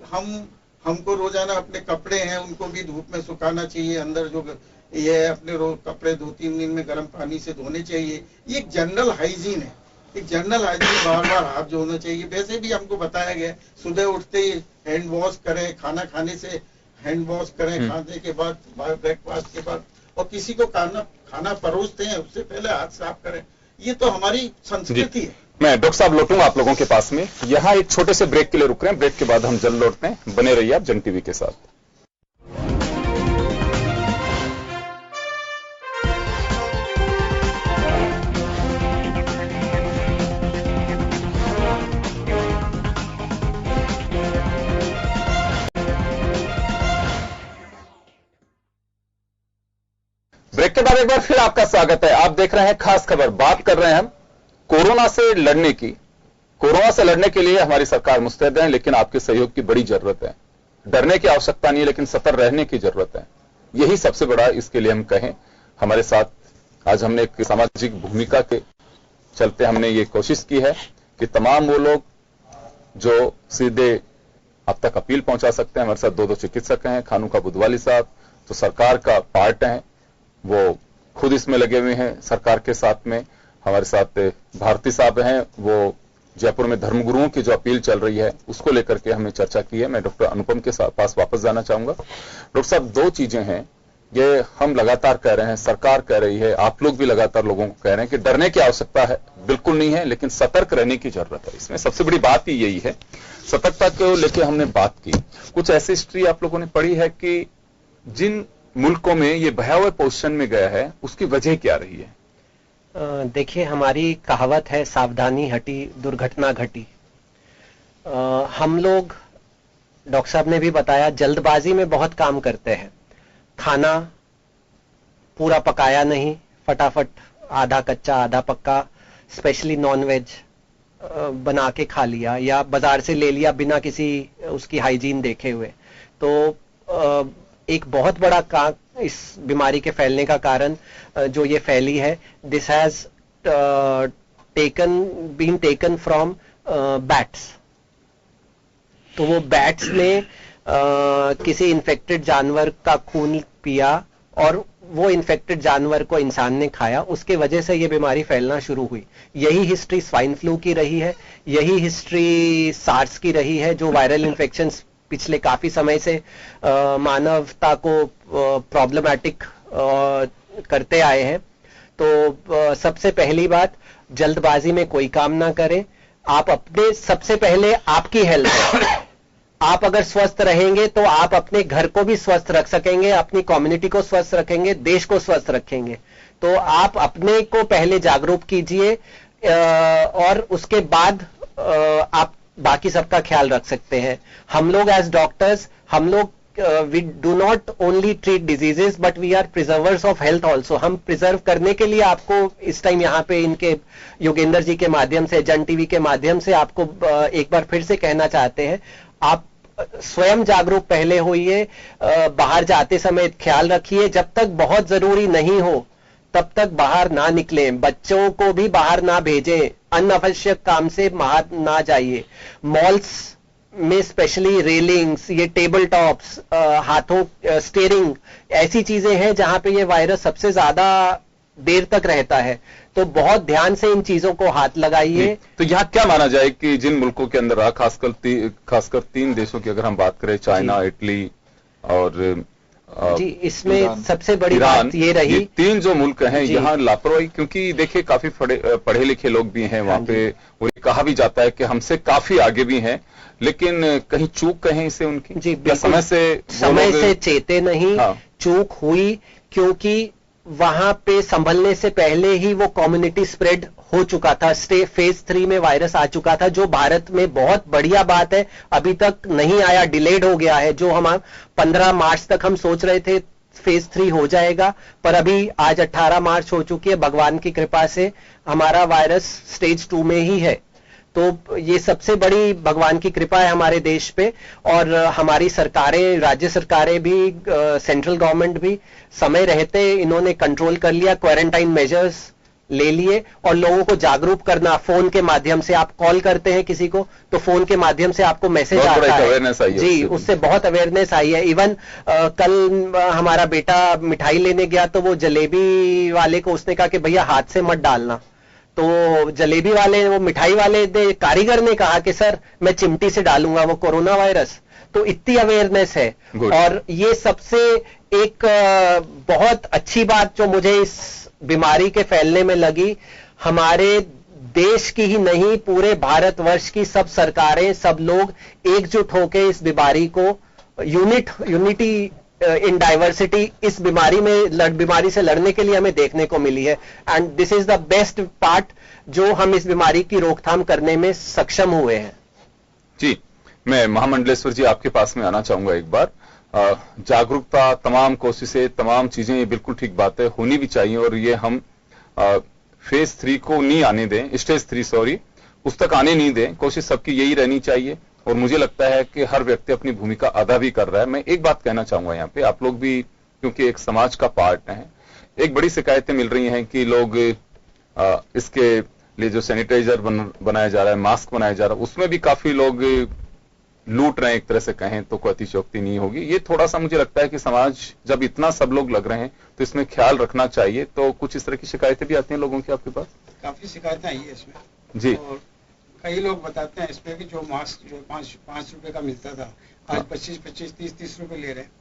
हमको रोजाना अपने कपड़े हैं उनको भी धूप में सुखाना चाहिए, अंदर जो ये अपने कपड़े 2-3 दिन में गर्म पानी से धोने चाहिए। ये एक जनरल हाइजीन है, एक जनरल हाइजीन, बार बार हाथ धोना चाहिए। वैसे भी हमको बताया गया सुबह उठते ही हैंड वॉश करें, खाना खाने से हैंड वॉश करें, खाने के बाद, ब्रेकफास्ट के बाद, और किसी को खाना परोसते हैं उससे पहले हाथ साफ करें। ये तो हमारी संस्कृति है। मैं डॉक्टर साहब लौटूंगा आप लोगों के पास में, यहाँ एक छोटे से ब्रेक के लिए रुक रहे हैं, ब्रेक के बाद हम जल्द लौटते हैं। बने रहिए आप जन टीवी के साथ। ब्रेक के बाद एक बार फिर आपका स्वागत है। आप देख रहे हैं खास खबर। बात कर रहे हैं हम कोरोना से लड़ने की। कोरोना से लड़ने के लिए हमारी सरकार मुस्तैद है, लेकिन आपके सहयोग की बड़ी जरूरत है। डरने की आवश्यकता नहीं है, लेकिन सतर्क रहने की जरूरत है। यही सबसे बड़ा, इसके लिए हम कहें, हमारे साथ आज हमने एक सामाजिक भूमिका के चलते हमने ये कोशिश की है कि तमाम वो लोग जो सीधे अब तक अपील पहुंचा सकते हैं, हमारे साथ 2 चिकित्सक हैं, खानू का बुधवाली साहब तो सरकार का पार्ट हैं, वो खुद इसमें लगे हुए हैं सरकार के साथ में। हमारे साथ भारती साहब हैं, वो जयपुर में धर्मगुरुओं की जो अपील चल रही है उसको लेकर के हमने चर्चा की है। मैं डॉक्टर अनुपम के पास वापस जाना चाहूंगा। डॉक्टर साहब, 2 चीजें हैं, ये हम लगातार कह रहे हैं, सरकार कह रही है, आप लोग भी लगातार लोगों को कह रहे हैं कि डरने की आवश्यकता है, बिल्कुल नहीं है, लेकिन सतर्क रहने की जरूरत है। इसमें सबसे बड़ी बात ही यही है, सतर्कता को लेकर हमने बात की। कुछ ऐसी हिस्ट्री आप लोगों ने पढ़ी है कि जिन मुल्कों में ये भयावह पोजीशन में गया है, उसकी वजह क्या रही है? देखिए, हमारी कहावत है, सावधानी हटी दुर्घटना घटी। हम लोग, डॉक्टर साहब ने भी बताया, जल्दबाजी में बहुत काम करते हैं। खाना पूरा पकाया नहीं, फटाफट आधा कच्चा आधा पक्का, स्पेशली नॉन वेज बना के खा लिया या बाजार से ले लिया बिना किसी उसकी हाइजीन देखे हुए। तो एक बहुत बड़ा इस बीमारी के फैलने का कारण जो ये फैली है, this has been taken from bats. तो वो बैट्स ने किसी इन्फेक्टेड जानवर का खून पिया और वो इन्फेक्टेड जानवर को इंसान ने खाया, उसके वजह से ये बीमारी फैलना शुरू हुई। यही हिस्ट्री स्वाइन फ्लू की रही है, यही हिस्ट्री सार्स की रही है, जो वायरल इन्फेक्शंस पिछले काफी समय से मानवता को प्रॉब्लमैटिक करते आए हैं। तो सबसे पहली बात, जल्दबाजी में कोई काम ना करें। आप अपने, सबसे पहले आपकी हेल्थ है। आप अगर स्वस्थ रहेंगे तो आप अपने घर को भी स्वस्थ रख सकेंगे, अपनी कम्युनिटी को स्वस्थ रखेंगे, देश को स्वस्थ रखेंगे। तो आप अपने को पहले जागरूक कीजिए और उसके बाद आप बाकी सबका ख्याल रख सकते हैं। हम लोग एज डॉक्टर्स, हम लोग we do not only treat diseases but we are preservers of health also. हम प्रिजर्व करने के लिए आपको इस टाइम यहाँ पे इनके योगेंद्र जी के माध्यम से, जन टीवी के माध्यम से आपको एक बार फिर से कहना चाहते हैं, आप स्वयं जागरूक पहले होइए, बाहर जाते समय ख्याल रखिए, जब तक बहुत जरूरी नहीं हो तब तक बाहर ना निकलें, बच्चों को भी बाहर ना भेजें, अनावश्यक काम से बाहर ना जाइए। मॉल्स में स्पेशली रेलिंग्स, ये टेबल टॉप्स, हाथों स्टीयरिंग, ऐसी चीजें हैं जहां पे ये वायरस सबसे ज्यादा देर तक रहता है। तो बहुत ध्यान से इन चीजों को हाथ लगाइए। तो यहाँ क्या माना जाए कि जिन मुल्कों के अंदर रहा, खासकर 3 देशों की अगर हम बात करें, चाइना, इटली और जी, इसमें सबसे बड़ी बात ये रही, ये 3 जो मुल्क हैं यहाँ लापरवाही, क्योंकि देखिए काफी पढ़े लिखे लोग भी हैं वहां पे, और कहा भी जाता है कि हमसे काफी आगे भी हैं, लेकिन कहीं चूक कहें इसे उनकी जी, समय से चेते नहीं। चूक हुई क्योंकि वहां पे संभलने से पहले ही वो कम्युनिटी स्प्रेड हो चुका था, फेज 3 में वायरस आ चुका था, जो भारत में बहुत बढ़िया बात है, अभी तक नहीं आया, डिलेड हो गया है। जो हम 15 मार्च तक हम सोच रहे थे फेज 3 हो जाएगा, पर अभी आज 18 मार्च हो चुकी है, भगवान की कृपा से हमारा वायरस स्टेज 2 में ही है। तो ये सबसे बड़ी भगवान की कृपा है हमारे देश पे, और हमारी सरकारें, राज्य सरकारें भी, सेंट्रल गवर्नमेंट भी समय रहते इन्होंने कंट्रोल कर लिया, क्वारंटाइन मेजर्स ले लिए, और लोगों को जागरूक करना, फोन के माध्यम से आप कॉल करते हैं किसी को तो फोन के माध्यम से आपको मैसेज आता है जी, उससे बहुत अवेयरनेस आई है। इवन कल हमारा बेटा मिठाई लेने गया तो वो जलेबी वाले को उसने कहा कि भैया हाथ से मत डालना, तो जलेबी वाले, वो मिठाई वाले कारीगर ने कहा कि सर मैं चिमटी से डालूंगा वो कोरोना वायरस। तो इतनी अवेयरनेस है। और ये सबसे एक बहुत अच्छी बात जो मुझे इस बीमारी के फैलने में लगी, हमारे देश की ही नहीं पूरे भारतवर्ष की सब सरकारें, सब लोग एकजुट होकर इस बीमारी को यूनिटी इन डाइवर्सिटी, इस बीमारी से लड़ने के लिए हमें देखने को मिली है। And this is the best part जो हम इस बीमारी की रोकथाम करने में सक्षम हुए हैं। जी, मैं महामंडलेश्वर जी आपके पास में आना चाहूंगा एक बार। जागरूकता, तमाम कोशिशें, तमाम चीजें, ये बिल्कुल ठीक बात है, होनी भी चाहिए, और ये हम फेज 3 को नहीं आने दें, स्टेज 3 सॉरी, उस तक आने नहीं दें। कोशिश सबकी यही रहनी चाहिए, और मुझे लगता है कि हर व्यक्ति अपनी भूमिका अदा भी कर रहा है। मैं एक बात कहना चाहूंगा यहाँ पे, आप लोग भी क्योंकि एक समाज का पार्ट हैं, एक बड़ी शिकायतें मिल रही हैं कि लोग इसके लिए जो सैनिटाइजर बनाया जा रहा है, मास्क बनाया जा रहा है, उसमें भी काफी लोग लूट रहे हैं, एक तरह से कहें तो कोई अतिशयोक्ति नहीं होगी। ये थोड़ा सा मुझे लगता है कि समाज जब इतना सब लोग लग रहे हैं तो इसमें ख्याल रखना चाहिए। तो कुछ इस तरह की शिकायतें भी आती हैं लोगों की आपके पास? काफी शिकायतें आई है इसमें जी, और कई लोग बताते हैं इसमें कि जो मास्क जो 5 रुपए का मिलता था, आज 25-25, 30-30 रुपए ले रहे हैं,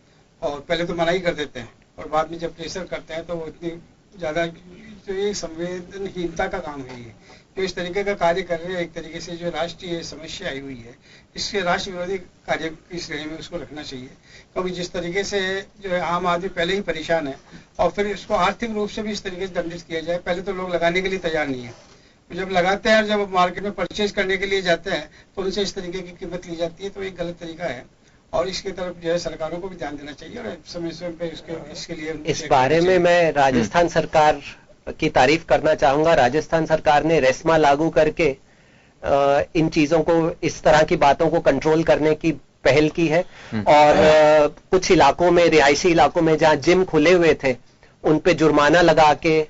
और पहले तो मना ही कर देते हैं, और बाद में जब प्रेशर करते हैं तो वो इतनी ज्यादा, तो ये संवेदनहीनता का काम है। ये जो इस तरीके का कार्य कर रहे हैं, एक तरीके से जो राष्ट्रीय समस्या आई हुई है, इसके राष्ट्र विरोधी कार्य की श्रेणी में उसको रखना चाहिए, क्योंकि जिस तरीके से जो है आम आदमी पहले ही परेशान है, और फिर इसको आर्थिक रूप से भी इस तरीके से दंडित किया जाए। पहले तो लोग लगाने के लिए तैयार नहीं है, जब लगाते हैं, जब मार्केट में परचेज करने के लिए जाते हैं तो उनसे इस तरीके की कीमत ली जाती है, तो एक गलत तरीका है, और इसकी तरफ जो है सरकारों को भी ध्यान देना चाहिए, और समय समय पे इसके लिए इस बारे में मैं राजस्थान सरकार की तारीफ करना चाहूंगा। राजस्थान सरकार ने रेस्मा लागू करके इन चीजों को, इस तरह की बातों को कंट्रोल करने की पहल की है, और कुछ इलाकों में, रिहायशी इलाकों में जहां जिम खुले हुए थे, उन पे जुर्माना लगा के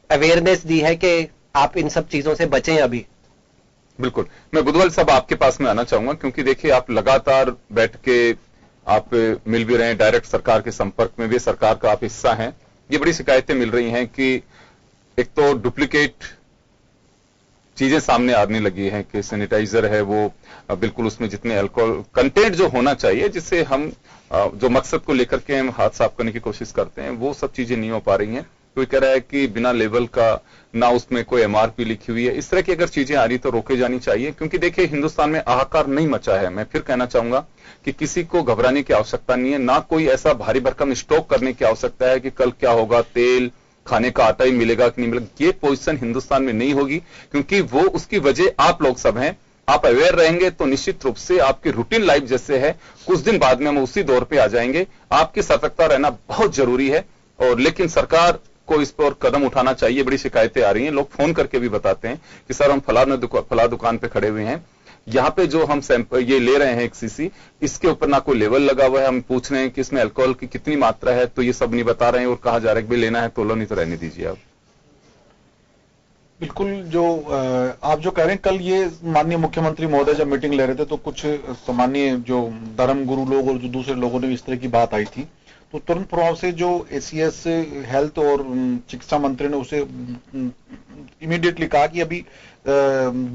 अवेयरनेस दी है कि आप इन सब चीजों से बचें। अभी बिल्कुल, मैं बुधवाल साहब आपके पास में आना चाहूंगा, क्योंकि देखिए आप लगातार बैठ के आप मिल भी रहे हैं, डायरेक्ट सरकार के संपर्क में भी, सरकार का आप हिस्सा हैं। ये बड़ी शिकायतें मिल रही हैं कि एक तो डुप्लीकेट चीजें सामने आने लगी हैं कि सैनिटाइजर है वो बिल्कुल उसमें जितने अल्कोहल कंटेंट जो होना चाहिए, जिससे हम जो मकसद को लेकर के हम हाथ साफ करने की कोशिश करते हैं, वो सब चीजें नहीं हो पा रही हैं। कोई कह रहा है कि बिना लेवल का, ना उसमें कोई एमआरपी लिखी हुई है, इस तरह की अगर चीजें आ रही तो रोके जानी चाहिए, क्योंकि देखिए हिंदुस्तान में हाहाकार नहीं मचा है। मैं फिर कहना चाहूंगा कि किसी को घबराने की आवश्यकता नहीं है, ना कोई ऐसा भारी भरकम स्टॉक करने की आवश्यकता है कि कल क्या होगा, तेल, खाने का आटा ही मिलेगा कि नहीं मिलेगा। ये पोजीशन हिंदुस्तान में नहीं होगी, क्योंकि वो उसकी वजह आप लोग सब हैं। आप अवेयर रहेंगे तो निश्चित रूप से आपकी रूटीन लाइफ जैसे है, कुछ दिन बाद में हम उसी दौर पे आ जाएंगे। आपकी सतर्कता रहना बहुत जरूरी है, और लेकिन सरकार को इस पर कदम उठाना चाहिए। बड़ी शिकायतें आ रही हैं, लोग फोन करके भी बताते हैं कि सर हम फला दुकान पे खड़े हुए हैं, यहाँ पे जो हम सैंपल ये ले रहे हैं 1 सीसी, इसके ऊपर ना कोई लेवल लगा हुआ है, हम पूछ रहे हैं कि इसमें अल्कोहल की कितनी मात्रा है, तो ये सब नहीं बता रहे हैं, और कहा जा रहा है कि लेना है तो लो, नहीं तो रहने दीजिए आप। बिल्कुल, जो आप जो कह रहे हैं, कल ये माननीय मुख्यमंत्री महोदय जब मीटिंग ले रहे थे तो कुछ सामान्य जो धर्म गुरु लोग और जो दूसरे लोगों ने इस तरह की बात आई थी, तो तुरंत प्रभाव से जो एसीएस हेल्थ और चिकित्सा मंत्री ने उसे इमीडिएटली कहा कि अभी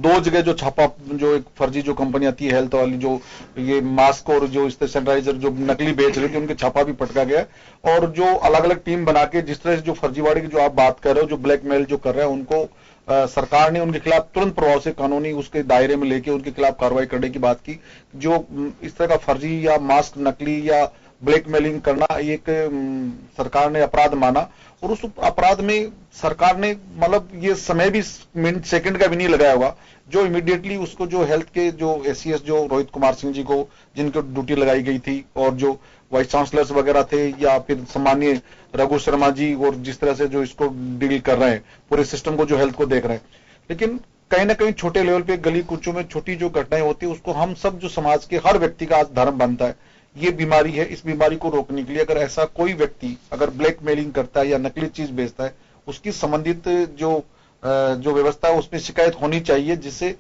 2 जगह जो छापा, जो एक फर्जी जो कंपनी आती है हेल्थ वाली, जो ये मास्क और जो इस सैनिटाइजर जो नकली बेच रहे थे, उनके छापा भी पटका गया। और जो अलग अलग टीम बना के जिस तरह से जो फर्जीवाड़े की जो आप बात कर रहे हो, जो ब्लैकमेल जो कर रहे हैं, उनको सरकार ने उनके खिलाफ तुरंत प्रभाव से कानूनी उसके दायरे में लेके उनके खिलाफ कार्रवाई करने की बात की। जो इस तरह का फर्जी या मास्क नकली या ब्लैकमेलिंग करना एक सरकार ने अपराध माना, और उस अपराध में सरकार ने मतलब ये समय भी मिनट सेकंड का भी नहीं लगाया होगा, जो इमीडिएटली उसको जो हेल्थ के जो एसीएस जो रोहित कुमार सिंह जी को जिनको ड्यूटी लगाई गई थी, और जो वाइस चांसलर्स वगैरह थे, या फिर सम्मानीय रघु शर्मा जी, और जिस तरह से जो इसको डील कर रहे हैं पूरे सिस्टम को, जो हेल्थ को देख रहे हैं। लेकिन कहीं ना कहीं छोटे लेवल पे गली कूचों में छोटी जो घटनाएं होती है, उसको हम सब जो समाज के हर व्यक्ति का आज धर्म बनता है। ये बीमारी है, इस बीमारी को रोकने के लिए अगर ऐसा कोई व्यक्ति अगर ब्लैकमेलिंग करता है या नकली चीज बेचता है, उसकी संबंधित जो व्यवस्था है उसमें शिकायत होनी चाहिए, जिससे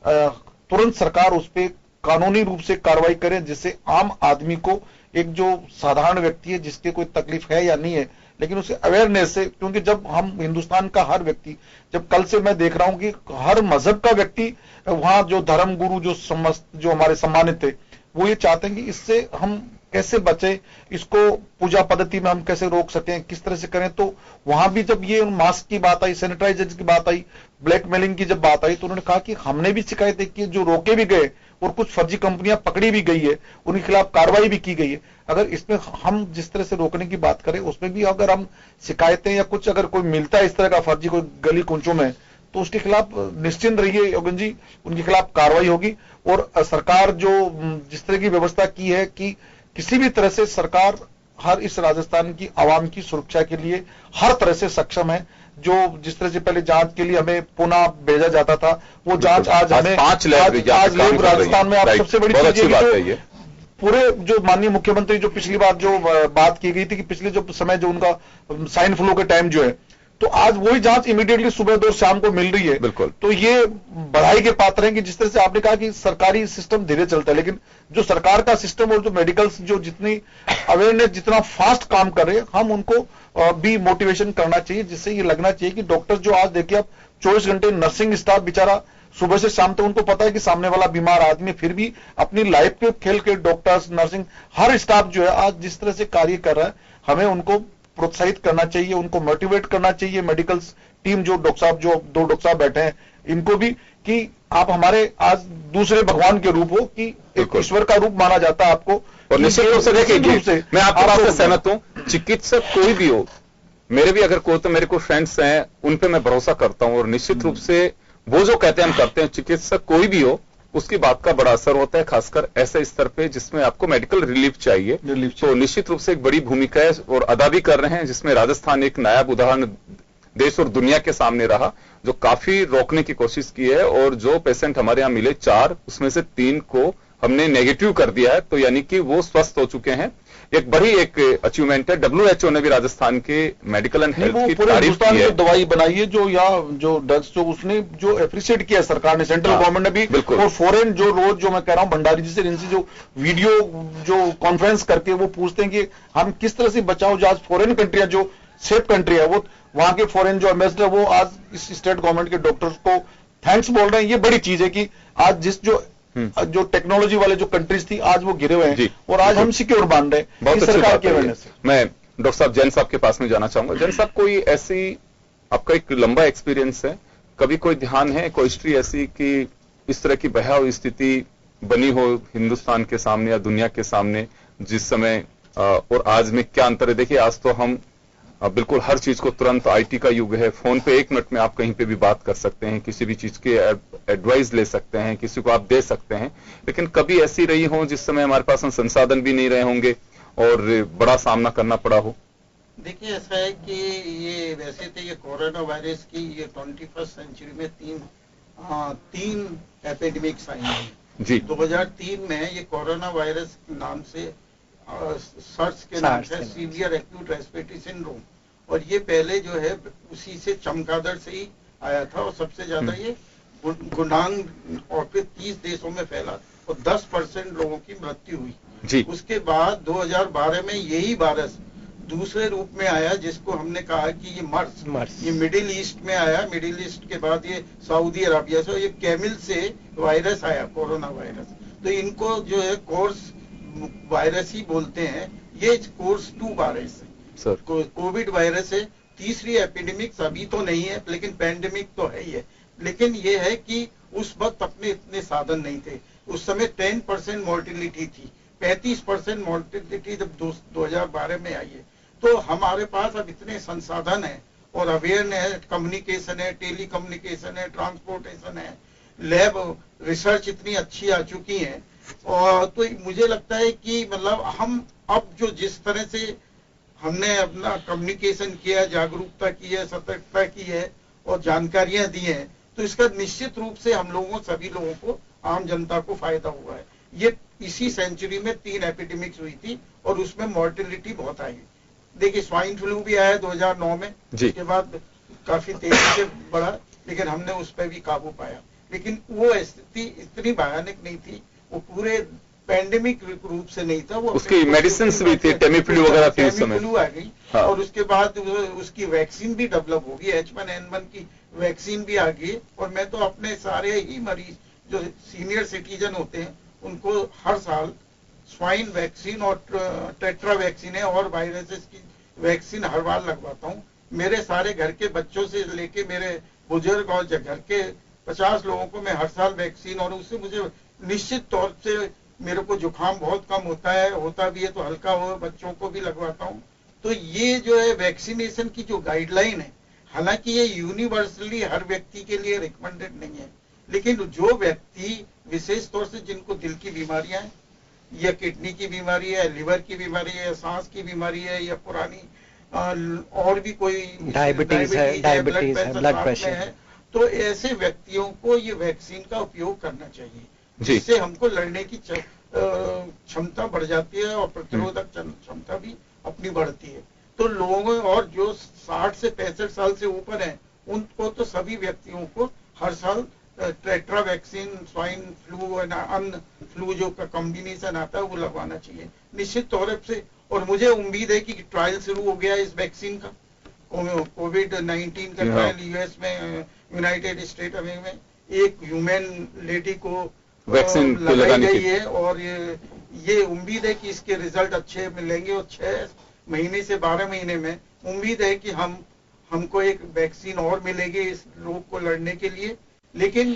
तुरंत सरकार उस पर कानूनी रूप से कार्रवाई करे, जिससे आम आदमी को, एक जो साधारण व्यक्ति है जिसके कोई तकलीफ है या नहीं है, लेकिन उसे अवेयरनेस से, क्योंकि जब हम हिंदुस्तान का हर व्यक्ति, जब कल से मैं देख रहा हूं कि हर मजहब का व्यक्ति वहां जो धर्म गुरु जो हमारे सम्मानित थे, वो ये चाहते हैं कि इससे हम कैसे बचे, इसको पूजा पद्धति में हम कैसे रोक सकें, किस तरह से करें। तो वहां भी जब ये मास्क की बात आई, सैनिटाइजर की बात आई, ब्लैकमेलिंग की जब बात आई, तो उन्होंने कहा कि हमने भी शिकायतें की, जो रोके भी गए और कुछ फर्जी कंपनियां पकड़ी भी गई है, उनके खिलाफ कार्रवाई भी की गई है। अगर इसमें हम जिस तरह से रोकने की बात करें, उसमें भी अगर हम शिकायतें या कुछ अगर कोई मिलता है इस तरह का फर्जी कोई गली कुंचों में, तो उसके खिलाफ निश्चिंत रहिए योगन जी, उनके खिलाफ कार्रवाई होगी। और सरकार जो जिस तरह की व्यवस्था की है कि किसी भी तरह से सरकार हर इस राजस्थान की आवाम की सुरक्षा के लिए हर तरह से सक्षम है। जो जिस तरह से पहले जांच के लिए हमें पुणे भेजा जाता था, वो जांच आज हमें 5 लैब राजस्थान में। आप सबसे बड़ी चीज है पूरे जो माननीय मुख्यमंत्री जो पिछली बार जो बात की गई थी कि पिछले जो समय जो उनका स्वाइन फ्लू के टाइम जो है, तो आज वही जांच इमीडिएटली सुबह 2 शाम को मिल रही है। बिल्कुल, तो ये बधाई के पात्र हैं कि जिस तरह से आपने कहा कि सरकारी सिस्टम धीरे चलता है, लेकिन जो सरकार का सिस्टम और जो मेडिकल्स जो जितनी अवेयरनेस जितना फास्ट काम कर रहे हैं, हम उनको भी मोटिवेशन करना चाहिए, जिससे ये लगना चाहिए कि डॉक्टर्स जो आज देखिए आप 24 घंटे नर्सिंग स्टाफ बेचारा सुबह से शाम तक उनको पता है कि सामने वाला बीमार आदमी, फिर भी अपनी लाइफ पे खेल के डॉक्टर्स नर्सिंग हर स्टाफ जो है आज जिस तरह से कार्य कर रहा है, हमें उनको प्रोत्साहित करना चाहिए, उनको मोटिवेट करना चाहिए। मेडिकल टीम जो डॉक्टर साहब, जो 2 डॉक्टर साहब बैठे हैं, इनको भी कि आप हमारे आज दूसरे भगवान के रूप हो, कि एक ईश्वर का रूप माना जाता है आपको। और निश्चित रूप से देखिए, मैं आपकी बात से सहमत हूं, चिकित्सक कोई भी हो, मेरे भी अगर कोई तो मेरे को फ्रेंड्स हैं, उन पे मैं भरोसा करता हूं, और निश्चित रूप से वो जो कहते हैं हम करते हैं। चिकित्सक कोई भी हो, उसकी बात का बड़ा असर होता है, खासकर ऐसे स्तर पे जिसमें आपको मेडिकल रिलीफ चाहिए। तो निश्चित रूप से एक बड़ी भूमिका है और अदा भी कर रहे हैं, जिसमें राजस्थान एक नायाब उदाहरण देश और दुनिया के सामने रहा, जो काफी रोकने की कोशिश की है। और जो पेशेंट हमारे यहाँ मिले 4, उसमें से 3 को हमने नेगेटिव कर दिया है, तो यानी कि वो स्वस्थ हो चुके हैं। एक बड़ी एक अचीवमेंट है। WHO ने भी राजस्थान के मेडिकल एंड हेल्थ की तारीफ की है। दवाई बनाई है जो या जो ड्रग्स जो उसने जो एप्रिशिएट किया सरकार ने, सेंट्रल गवर्नमेंट ने भी। और फॉरेन जो रोज जो मैं कह रहा हूं भंडारी जी से इनसे जो वीडियो जो कॉन्फ्रेंस करके वो पूछते हैं कि हम किस तरह से बचाओ, जो आज फॉरेन कंट्रियां जो सेफ कंट्री है, वो वहां के फॉरेन जो एम्बेसडर वो आज इस स्टेट गवर्नमेंट के डॉक्टर्स को थैंक्स बोल रहे हैं। ये बड़ी चीज है कि आज जिस जो टेक्नोलॉजी वाले जो कंट्रीज थी आज वो गिरे हुए हैं और आज हम सिक्योर मान रहे हैं। बहुत सरकार की वजह से। मैं डॉक्टर साहब जैन साहब के पास में जाना चाहूंगा। जैन साहब, कोई ऐसी आपका एक लंबा एक्सपीरियंस है, कभी कोई ध्यान है, कोई हिस्ट्री ऐसी कि इस तरह की भयावह स्थिति बनी हो हिंदुस्तान के सामने या दुनिया के सामने, जिस समय और आज में क्या अंतर है? देखिए, आज तो हम बिल्कुल हर चीज को तुरंत, IT का युग है, फोन पे 1 मिनट में आप कहीं पे भी बात कर सकते हैं, किसी भी चीज के एडवाइस ले सकते हैं, किसी को आप दे सकते हैं। लेकिन कभी ऐसी रही हो जिस समय हमारे पास संसाधन भी नहीं रहे होंगे और बड़ा सामना करना पड़ा हो? देखिए, ऐसा है कि ये वैसे तो ये कोरोना वायरस की ये 21st सेंचुरी में तीन एपिडेमिक्स आई हैं जी। 2003 में ये कोरोना वायरस नाम से सर्स के नाम से सीवियर एक्यूट रेस्पिरेटरी सिंड्रोम, और ये पहले जो है उसी से चमगादड़ से ही आया था और सबसे ज्यादा ये गुनांग और फिर 30 देशों में फैला और 10% लोगों की मृत्यु हुई जी। उसके बाद 2012 में यही वायरस दूसरे रूप में आया, जिसको हमने कहा कि ये मर्स, ये मिडिल ईस्ट में आया, मिडिल ईस्ट के बाद ये सऊदी अरबिया से, ये कैमिल से वायरस आया, कोरोना वायरस। तो इनको जो है कोर्स वायरस ही बोलते हैं। ये कोर्स 2 वायरस है, कोविड वायरस है। तीसरी एपिडेमिक अभी तो नहीं है, लेकिन पैंडेमिक तो है ही है। लेकिन ये है कि उस वक्त अपने इतने साधन नहीं थे। उस समय 10% मोर्टिलिटी थी, 35% मोर्टिलिटी जब 2012 में आई है। तो हमारे पास अब इतने संसाधन है और अवेयरनेस, कम्युनिकेशन है, टेली कम्युनिकेशन है, ट्रांसपोर्टेशन है, लैब रिसर्च इतनी अच्छी आ चुकी है। और तो मुझे लगता है कि मतलब हम अब जो जिस तरह से हमने अपना कम्युनिकेशन किया, जागरूकता की है, सतर्कता की है और जानकारियां दी हैं, तो इसका निश्चित रूप से हम लोगों, सभी लोगों को, आम जनता को फायदा हुआ है। ये इसी सेंचुरी में 3 एपिडेमिक्स हुई थी और उसमें मोर्टिलिटी बहुत आई। देखिए स्वाइन फ्लू भी आया 2009 में, उसके बाद काफी तेजी से बढ़ा, लेकिन हमने उस पर भी काबू पाया। लेकिन वो स्थिति इतनी भयानक नहीं थी, वो पूरे पैंडेमिक रूप से नहीं था। वो उसकी मेडिसिन भी थी, टेमीफ्लू वगैरह थी उस समय, फ्लू आ गई। हाँ। और उसके बाद उसकी वैक्सीन भी डेवलप होगी, H1N1 की वैक्सीन भी आ गई। और मैं तो अपने सारे ही मरीज जो सीनियर सिटीजन होते हैं उनको हर साल स्वाइन वैक्सीन और टेट्रा वैक्सीन है और वायरसेस की वैक्सीन हर बार लगवाता हूँ। मेरे सारे घर के बच्चों से लेके मेरे बुजुर्ग और घर के 50 लोगों को मैं हर साल वैक्सीन, और उससे मुझे निश्चित तौर से मेरे को जुकाम बहुत कम होता है, होता भी है तो हल्का हो, बच्चों को भी लगवाता हूँ। तो ये जो है वैक्सीनेशन की जो गाइडलाइन है, हालांकि ये यूनिवर्सली हर व्यक्ति के लिए रिकमेंडेड नहीं है, लेकिन जो व्यक्ति विशेष तौर से जिनको दिल की बीमारियां हैं या किडनी की बीमारी है, लिवर की बीमारी है, सांस की बीमारी है, या पुरानी और भी कोई डायबिटीज है, ब्लड प्रेशर है, तो ऐसे व्यक्तियों को ये वैक्सीन का उपयोग करना चाहिए, जिससे हमको लड़ने की क्षमता बढ़ जाती है और प्रतिरोधक क्षमता भी अपनी बढ़ती है। तो लोगों और जो 60 से 65 साल से ऊपर हैं उनको तो सभी व्यक्तियों को हर साल टेट्रा वैक्सीन, स्वाइन फ्लू, अन्य फ्लू जो का कॉम्बिनेशन आता है वो लगवाना चाहिए निश्चित तौर से। और मुझे उम्मीद है कि ट्रायल शुरू हो गया इस वैक्सीन का, कोविड-19 का ट्रायल यूएस में, यूनाइटेड स्टेट में एक ह्यूमन लेडी को वैक्सीन लगाई गई है। और ये उम्मीद है कि इसके रिजल्ट अच्छे मिलेंगे और 6 महीने से 12 महीने में उम्मीद है कि हमको एक वैक्सीन और मिलेगी इस रोग को लड़ने के लिए। लेकिन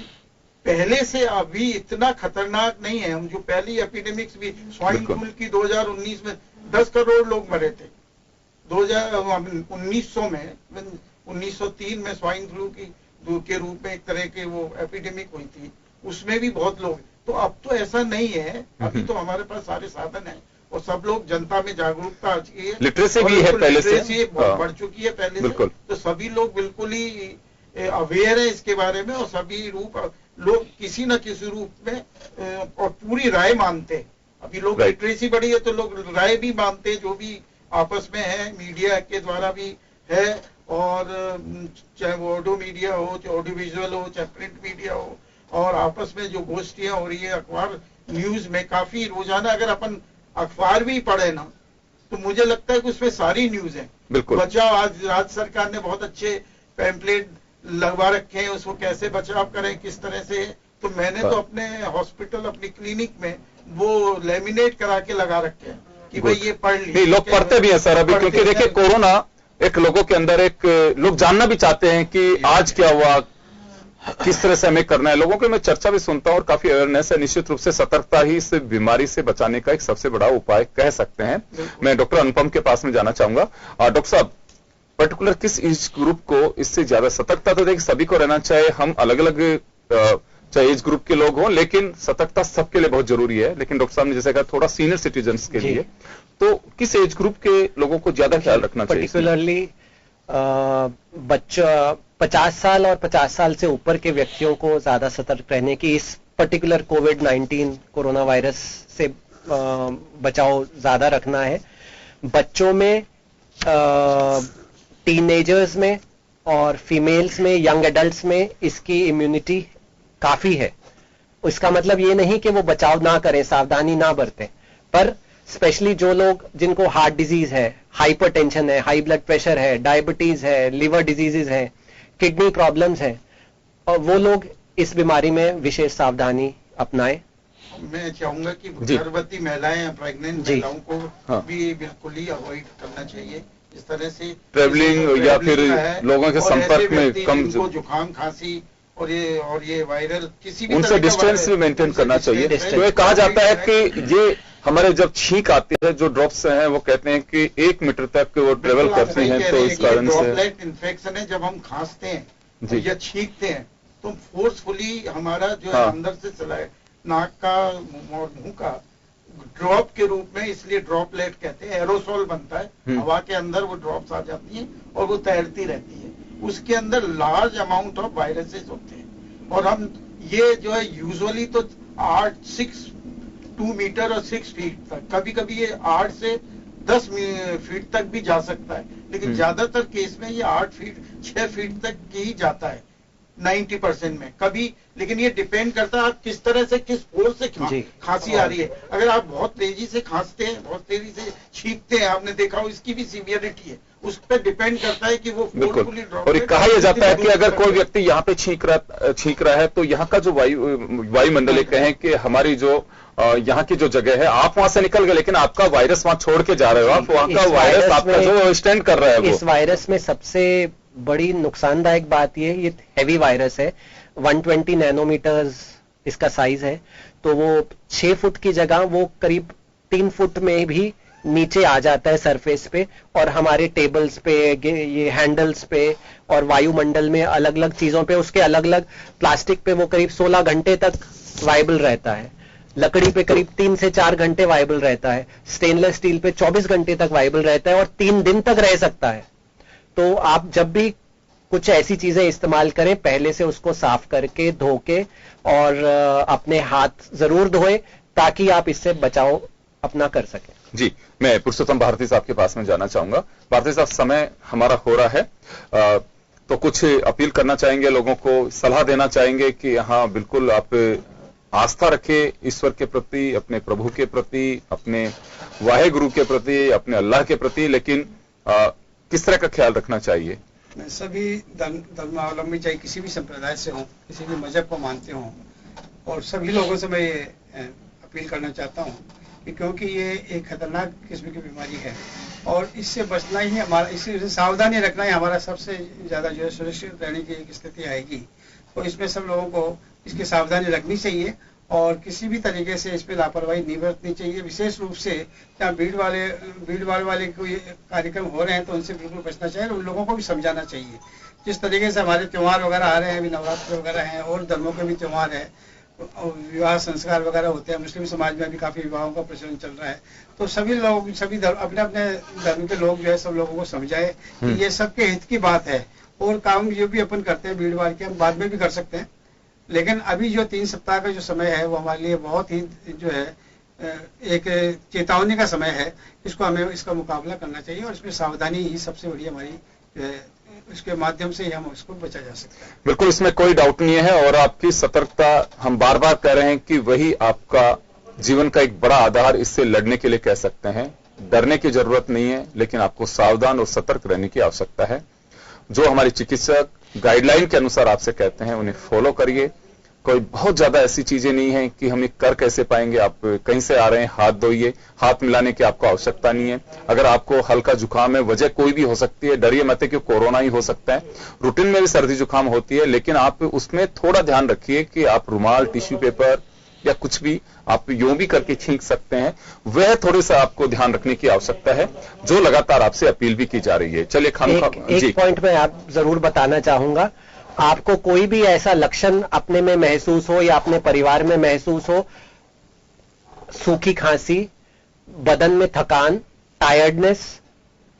पहले से अभी इतना खतरनाक नहीं है। हम जो पहली एपिडेमिक्स भी स्वाइन फ्लू की 2019 में 10 करोड़ लोग मरे थे। 1900 में 1903 में स्वाइन फ्लू के रूप में एक तरह के वो एपिडेमिक हुई थी, उसमें भी बहुत लोग। तो अब तो ऐसा नहीं है, अभी तो हमारे पास सारे साधन हैं और सब लोग, जनता में जागरूकता आ चुकी है, लिटरेसी भी है पहले से, लिटरेसी बहुत बढ़ चुकी है पहले से। तो सभी लोग बिल्कुल ही अवेयर है इसके बारे में और सभी लोग किसी न किसी रूप में और पूरी राय मानते हैं। अभी लोग लिटरेसी बढ़ी है तो लोग राय भी मानते हैं, जो भी आपस में है, मीडिया के द्वारा भी है, और चाहे वो ऑडियो मीडिया हो, चाहे ऑडियो विजुअल हो, चाहे प्रिंट मीडिया हो, और आपस में जो गोष्ठियां हो रही है अखबार न्यूज में, काफी रोजाना अगर अपन अखबार भी पढ़े ना तो मुझे लगता है कि उसमें सारी न्यूज है। बचाव, आज राज्य सरकार ने बहुत अच्छे पैम्पलेट लगवा रखे हैं, उसको कैसे बचाव करें, किस तरह से। तो मैंने तो अपने हॉस्पिटल, अपनी क्लिनिक में वो लेमिनेट करा के लगा रखे हैं कि भाई ये पढ़ लीजिए। लोग पढ़ते भी हैं सर अभी, क्योंकि देखिए कोरोना एक लोगों के अंदर एक लोग जानना भी चाहते हैं कि आज क्या हुआ, किस तरह से हमें करना है। लोगों के मैं चर्चा भी सुनता हूं और काफी अवेयरनेस है। निश्चित रूप से सतर्कता ही इस बीमारी से बचाने का एक सबसे बड़ा उपाय कह सकते हैं। मैं डॉक्टर अनुपम के पास में जाना चाहूंगा। डॉक्टर साहब, पर्टिकुलर किस एज ग्रुप को इससे ज्यादा सतर्कता, तो देखिए सभी को रहना चाहिए, हम अलग अलग चाहे एज ग्रुप के लोग हों, लेकिन सतर्कता सबके लिए बहुत जरूरी है। लेकिन डॉक्टर साहब ने जैसे कहा थोड़ा सीनियर सिटीजन के लिए, तो किस एज ग्रुप के लोगों को ज्यादा ख्याल रखना चाहिए? पर्टिकुलरली बच्चा 50 साल और 50 साल से ऊपर के व्यक्तियों को ज्यादा सतर्क रहने की, इस पर्टिकुलर कोविड-19 कोरोना वायरस से बचाव ज्यादा रखना है। बच्चों में, टीनेजर्स में और फीमेल्स में, यंग एडल्ट्स में इसकी इम्यूनिटी काफी है। इसका मतलब ये नहीं कि वो बचाव ना करें, सावधानी ना बरतें, पर स्पेशली जो लोग जिनको हार्ट डिजीज है, हाइपरटेंशन है, हाई ब्लड प्रेशर है, डायबिटीज है, लिवर डिजीजेज है, किडनी प्रॉब्लम्स है, और वो लोग इस बीमारी में विशेष सावधानी अपनाएं। मैं चाहूंगा कि गर्भवती महिलाएं, प्रेग्नेंट महिलाओं को भी बिल्कुल ही अवॉइड करना चाहिए। इस तरह से ट्रेवलिंग या फिर लोगों के संपर्क में कम, जुकाम, खांसी और ये वायरल किसी भी उनसे डिस्टेंस भी मेंटेन करना चाहिए। तो ये कहा जाता है कि ये हमारे जब छींक आती है, जो ड्रॉप्स हैं वो कहते हैं कि 1 मीटर तक वो ट्रेवल करती हैं, तो इस कारण से ड्रॉपलेट इन्फेक्शन है। जब हम खांसते हैं या छींकते हैं तो फोर्सफुली हमारा जो है अंदर से चला है, नाक का और मुंह का ड्रॉप के रूप में, इसलिए ड्रॉपलेट कहते हैं। एरोसोल बनता है, हवा के अंदर वो ड्रॉप्स आ जाती हैं और वो तैरती रहती है। उसके अंदर लार्ज अमाउंट ऑफ वायरसेस होते हैं और हम ये जो है यूजुअली तो 2 मीटर और 6 फीट तक, कभी कभी ये 8 से 10 फीट तक भी जा सकता है, लेकिन ज्यादातर केस में ये 8 फीट 6 फीट तक ही जाता है 90% में कभी। लेकिन ये डिपेंड करता है आप किस तरह से, किस फोर्स से खांसी आ रही है। अगर आप बहुत तेजी से खांसते हैं, बहुत तेजी से छींकते हैं, आपने देखा हो, इसकी भी सीवियरिटी है, उस पर डिपेंड करता है कि वो फोर्सफुली ड्रॉप। और कहा यह जाता है कि अगर कोई व्यक्ति यहाँ पे छींक रहा है तो यहाँ का जो वायुमंडल कहें कि हमारी जो यहाँ की जो जगह है, आप वहां से निकल गए लेकिन आपका वायरस वहां छोड़ के जा रहे हो, आप वहां का वायरस आपका जो स्टैंड कर रहा है वो। इस वायरस में सबसे बड़ी नुकसानदायक बात ये हैवी वायरस है, 120 नैनोमीटर्स इसका साइज है, तो वो 6 फुट की जगह वो करीब 3 फुट में भी नीचे आ जाता है सरफेस पे, और हमारे टेबल्स पे, ये हैंडल्स पे और वायुमंडल में अलग अलग चीजों पे, उसके अलग अलग प्लास्टिक पे वो करीब 16 घंटे तक वायबल रहता है, लकड़ी पे करीब 3 से 4 घंटे वायबल रहता है, स्टेनलेस स्टील पे 24 घंटे तक वायबल रहता है और 3 दिन तक रह सकता है। तो आप जब भी कुछ ऐसी चीजें इस्तेमाल करें, पहले से उसको साफ करके, धो के और अपने हाथ जरूर धोएं ताकि आप इससे बचाव अपना कर सकें। जी, मैं पुरुषोत्तम भारती साहब के पास में जाना चाहूंगा। भारती साहब, समय हमारा हो रहा है, तो कुछ अपील करना चाहेंगे लोगों को, सलाह देना चाहेंगे कि हाँ बिल्कुल आप आस्था रखें ईश्वर के प्रति, अपने प्रभु के प्रति, अपने वाहे गुरु के प्रति, अपने अल्लाह के प्रति, लेकिन किस तरह का ख्याल रखना चाहिए? मैं सभी धर्मावलंबी, चाहे किसी भी संप्रदाय से हों, किसी भी मजहब को मानते हों, और सभी लोगों से मैं ये अपील करना चाहता हूँ कि क्योंकि ये एक खतरनाक किस्म की बीमारी है और इससे बचना ही हमारा, इससे सावधानी रखना ही हमारा सबसे ज्यादा जो है सुरक्षित रहने की एक स्थिति आएगी। तो इसमें सब लोगों को इसकी सावधानी रखनी चाहिए और किसी भी तरीके से इस पर लापरवाही नहीं बरतनी चाहिए। विशेष रूप से जहाँ भीड़ वाले कोई कार्यक्रम हो रहे हैं तो उनसे बिल्कुल बचना चाहिए और उन लोगों को भी समझाना चाहिए। जिस तरीके से हमारे त्यौहार वगैरह आ रहे हैं, अभी नवरात्र वगैरह हैं और धर्मों के भी त्यौहार है, विवाह संस्कार वगैरह होते हैं, मुस्लिम समाज में भी काफी विवाहों का प्रचलन चल रहा है, तो सभी लोग, सभी अपने अपने धर्म के लोग जो है सब लोगों को समझाए कि ये सबके हित की बात है। और काम जो भी अपन करते हैं भीड़ भाड़ के, हम बाद में भी कर सकते हैं, लेकिन अभी जो 3 सप्ताह का जो समय है वो हमारे लिए बहुत ही जो है एक चेतावनी का समय है। इसको हमें इसका मुकाबला करना चाहिए और इसमें सावधानी ही सबसे बड़ी हमारी, इसके माध्यम से ही हम उसको बचा जा सकता है। बिल्कुल, इसमें कोई डाउट नहीं है और आपकी सतर्कता, हम बार बार कह रहे हैं कि वही आपका जीवन का एक बड़ा आधार, इससे लड़ने के लिए कह सकते हैं। डरने की जरूरत नहीं है, लेकिन आपको सावधान और सतर्क रहने की आवश्यकता है। जो हमारे चिकित्सक गाइडलाइन के अनुसार आपसे कहते हैं उन्हें फॉलो करिए। कोई बहुत ज्यादा ऐसी चीजें नहीं है कि हम ये कर कैसे पाएंगे। आप कहीं से आ रहे हैं, हाथ धोइए, हाथ मिलाने की आपको आवश्यकता नहीं है। अगर आपको हल्का जुकाम है, वजह कोई भी हो सकती है, डरिए मत कि कोरोना ही हो सकता है। रूटीन में भी सर्दी जुकाम होती है, लेकिन आप उसमें थोड़ा ध्यान रखिए कि आप रुमाल, टिश्यू पेपर या कुछ भी आप यूं भी करके छींक सकते हैं, वह थोड़े सा आपको ध्यान रखने की आवश्यकता है, जो लगातार आपसे अपील भी की जा रही है। चलिए एक पॉइंट में आप जरूर बताना चाहूंगा, आपको कोई भी ऐसा लक्षण अपने में महसूस हो या अपने परिवार में महसूस हो, सूखी खांसी, बदन में थकान, टायर्डनेस,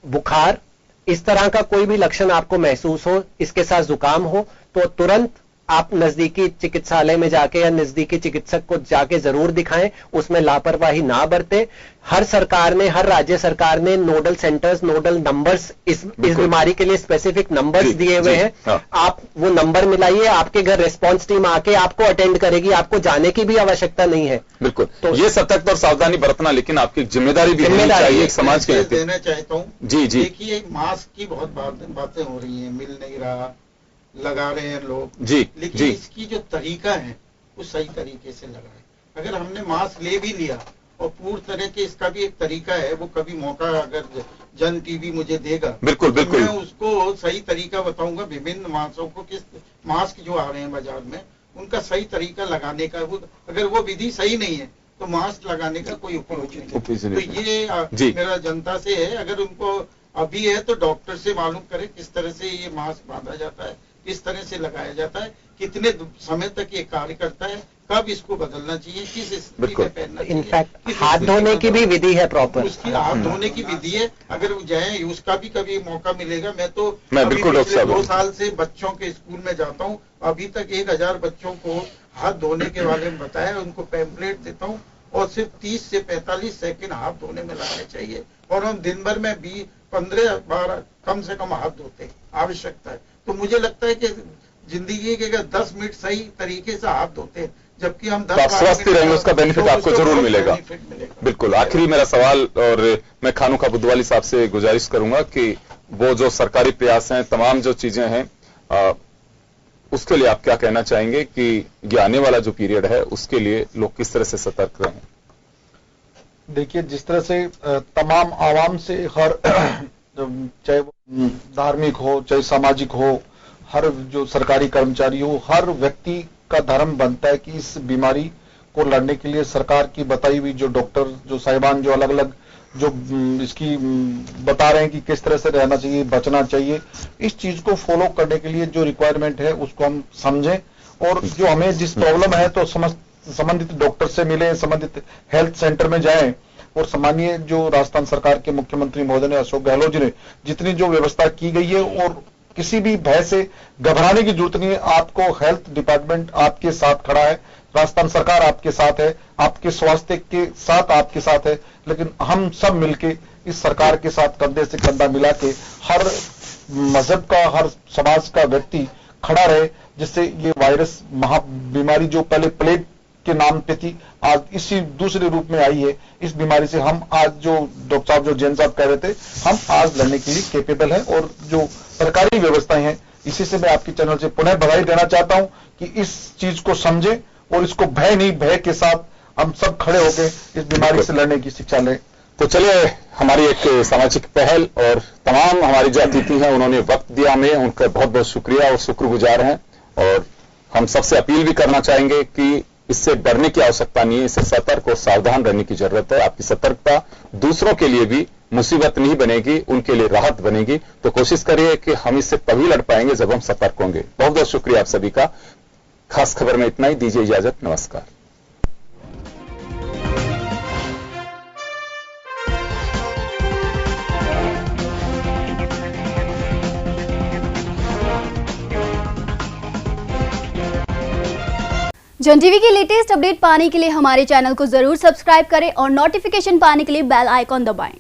बुखार, इस तरह का कोई भी लक्षण आपको महसूस हो, इसके साथ जुकाम हो, तो तुरंत आप नजदीकी चिकित्सालय में जाके या नजदीकी चिकित्सक को जाके जरूर दिखाएं, उसमें लापरवाही ना बरतें। हर सरकार ने, हर राज्य सरकार ने नोडल सेंटर्स, नोडल नंबर्स इस बीमारी के लिए स्पेसिफिक नंबर्स दिए हुए हैं। हाँ। आप वो नंबर मिलाइए, आपके घर रिस्पांस टीम आके आपको अटेंड करेगी, आपको जाने की भी आवश्यकता नहीं है। बिल्कुल, तो ये सतर्कता और सावधानी बरतना लेकिन आपकी जिम्मेदारी भी होनी चाहिए एक समाज के नाते। देना चाहता हूँ जी जी, देखिए मास्क की बहुत बातें हो रही हैं, मिल नहीं रहा, लगा रहे हैं लोग जी लेकिन जी, इसकी जो तरीका है वो सही तरीके से लगाए। अगर हमने मास्क ले भी लिया और पूर्ण तरह के इसका भी एक तरीका है, वो कभी मौका अगर जन टीवी मुझे देगा बिल्कुल तो बिल्कुल, मैं उसको सही तरीका बताऊंगा। विभिन्न मास्कों को किस मास्क जो आ रहे हैं बाजार में उनका सही तरीका लगाने का, वो अगर वो विधि सही नहीं है तो मास्क लगाने का कोई उपयोग नहीं। तो ये मेरा जनता से है, अगर उनको अभी है तो डॉक्टर से मालूम करें किस तरह से ये मास्क बांधा जाता है, किस तरह से लगाया जाता है, कितने समय तक ये कार्य करता है, कब इसको बदलना चाहिए, किस स्थिति में पहनना चाहिए। इनफैक्ट हाथ धोने की भी विधि है प्रॉपर, उसकी हाथ धोने की विधि है। अगर जाए उसका भी कभी मौका मिलेगा, मैं बिल्कुल पिछले 2 साल से बच्चों के स्कूल में जाता हूँ, अभी तक 1000 बच्चों को हाथ धोने के बारे में बताया, उनको पैम्पलेट देता हूँ और सिर्फ 30 से 45 सेकंड हाथ धोने में लगाने चाहिए और हम दिन भर में 15-12 कम से कम हाथ धोते आवश्यकता है। तो मुझे लगता है कि जिंदगी के 10 मिनट सही तरीके से हाथ धोते हैं, जबकि हम 10 स्वस्थ रहेंगे, उसका बेनिफिट आपको जरूर मिलेगा। बिल्कुल, आखिरी मेरा सवाल, और मैं खानोका बुद्धवाली साहब से गुजारिश करूंगा कि वो जो सरकारी प्रयास हैं, तमाम जो चीजें हैं, उसके लिए आप क्या कहना चाहेंगे कि ये आने वाला जो पीरियड है उसके लिए लोग किस तरह से सतर्क रहें? देखिए, जिस तरह से तमाम आवाम से हर चाहे वो धार्मिक हो चाहे सामाजिक हो, हर जो सरकारी कर्मचारी हो, हर व्यक्ति का धर्म बनता है कि इस बीमारी को लड़ने के लिए सरकार की बताई हुई जो डॉक्टर, जो साहिबान, जो अलग अलग जो इसकी बता रहे हैं कि किस तरह से रहना चाहिए, बचना चाहिए, इस चीज को फॉलो करने के लिए जो रिक्वायरमेंट है उसको हम समझें और जो हमें जिस प्रॉब्लम है तो संबंधित डॉक्टर से मिले, संबंधित हेल्थ सेंटर में जाएं और सामान्य जो राजस्थान सरकार के मुख्यमंत्री महोदय ने, अशोक गहलोत जी ने जितनी जो व्यवस्था की गई है, और किसी भी भय से घबराने की जरूरत नहीं है। आपको हेल्थ डिपार्टमेंट आपके साथ खड़ा है, राजस्थान सरकार आपके साथ है, आपके स्वास्थ्य के साथ आपके साथ है, लेकिन हम सब मिलके इस सरकार के साथ कंधे से कंधा मिला के हर मजहब का, हर समाज का व्यक्ति खड़ा रहे, जिससे ये वायरस महाबीमारी जो पहले प्लेग के नाम पे थी, आज इसी दूसरे रूप में आई है। इस बीमारी से हम आज जो डॉक्टर साहब, जो जैन साहब कह रहे थे, हम आज लड़ने के लिए कैपेबल है। और जो सरकारी व्यवस्थाएं हैं, इसी से मैं आपके चैनल से पुनः बधाई देना चाहता हूं कि इस चीज को समझे और इसको भय नहीं, भय के साथ हम सब खड़े होकर इस बीमारी से लड़ने की शिक्षा लें। तो चलिए, हमारी एक सामाजिक पहल और तमाम हमारे जो अतिथि हैं उन्होंने वक्त दिया हमें, उनका बहुत बहुत शुक्रिया और शुक्रगुजार हैं। और हम सबसे अपील भी करना चाहेंगे कि इससे डरने की आवश्यकता नहीं है, इससे सतर्क और सावधान रहने की जरूरत है। आपकी सतर्कता दूसरों के लिए भी मुसीबत नहीं बनेगी, उनके लिए राहत बनेगी। तो कोशिश करिए कि हम इससे तभी लड़ पाएंगे जब हम सतर्क होंगे। बहुत बहुत शुक्रिया आप सभी का। खास खबर में इतना ही, दीजिए इजाजत, नमस्कार। जन टीवी की लेटेस्ट अपडेट पाने के लिए हमारे चैनल को जरूर सब्सक्राइब करें और नोटिफिकेशन पाने के लिए बेल आइकॉन दबाएं।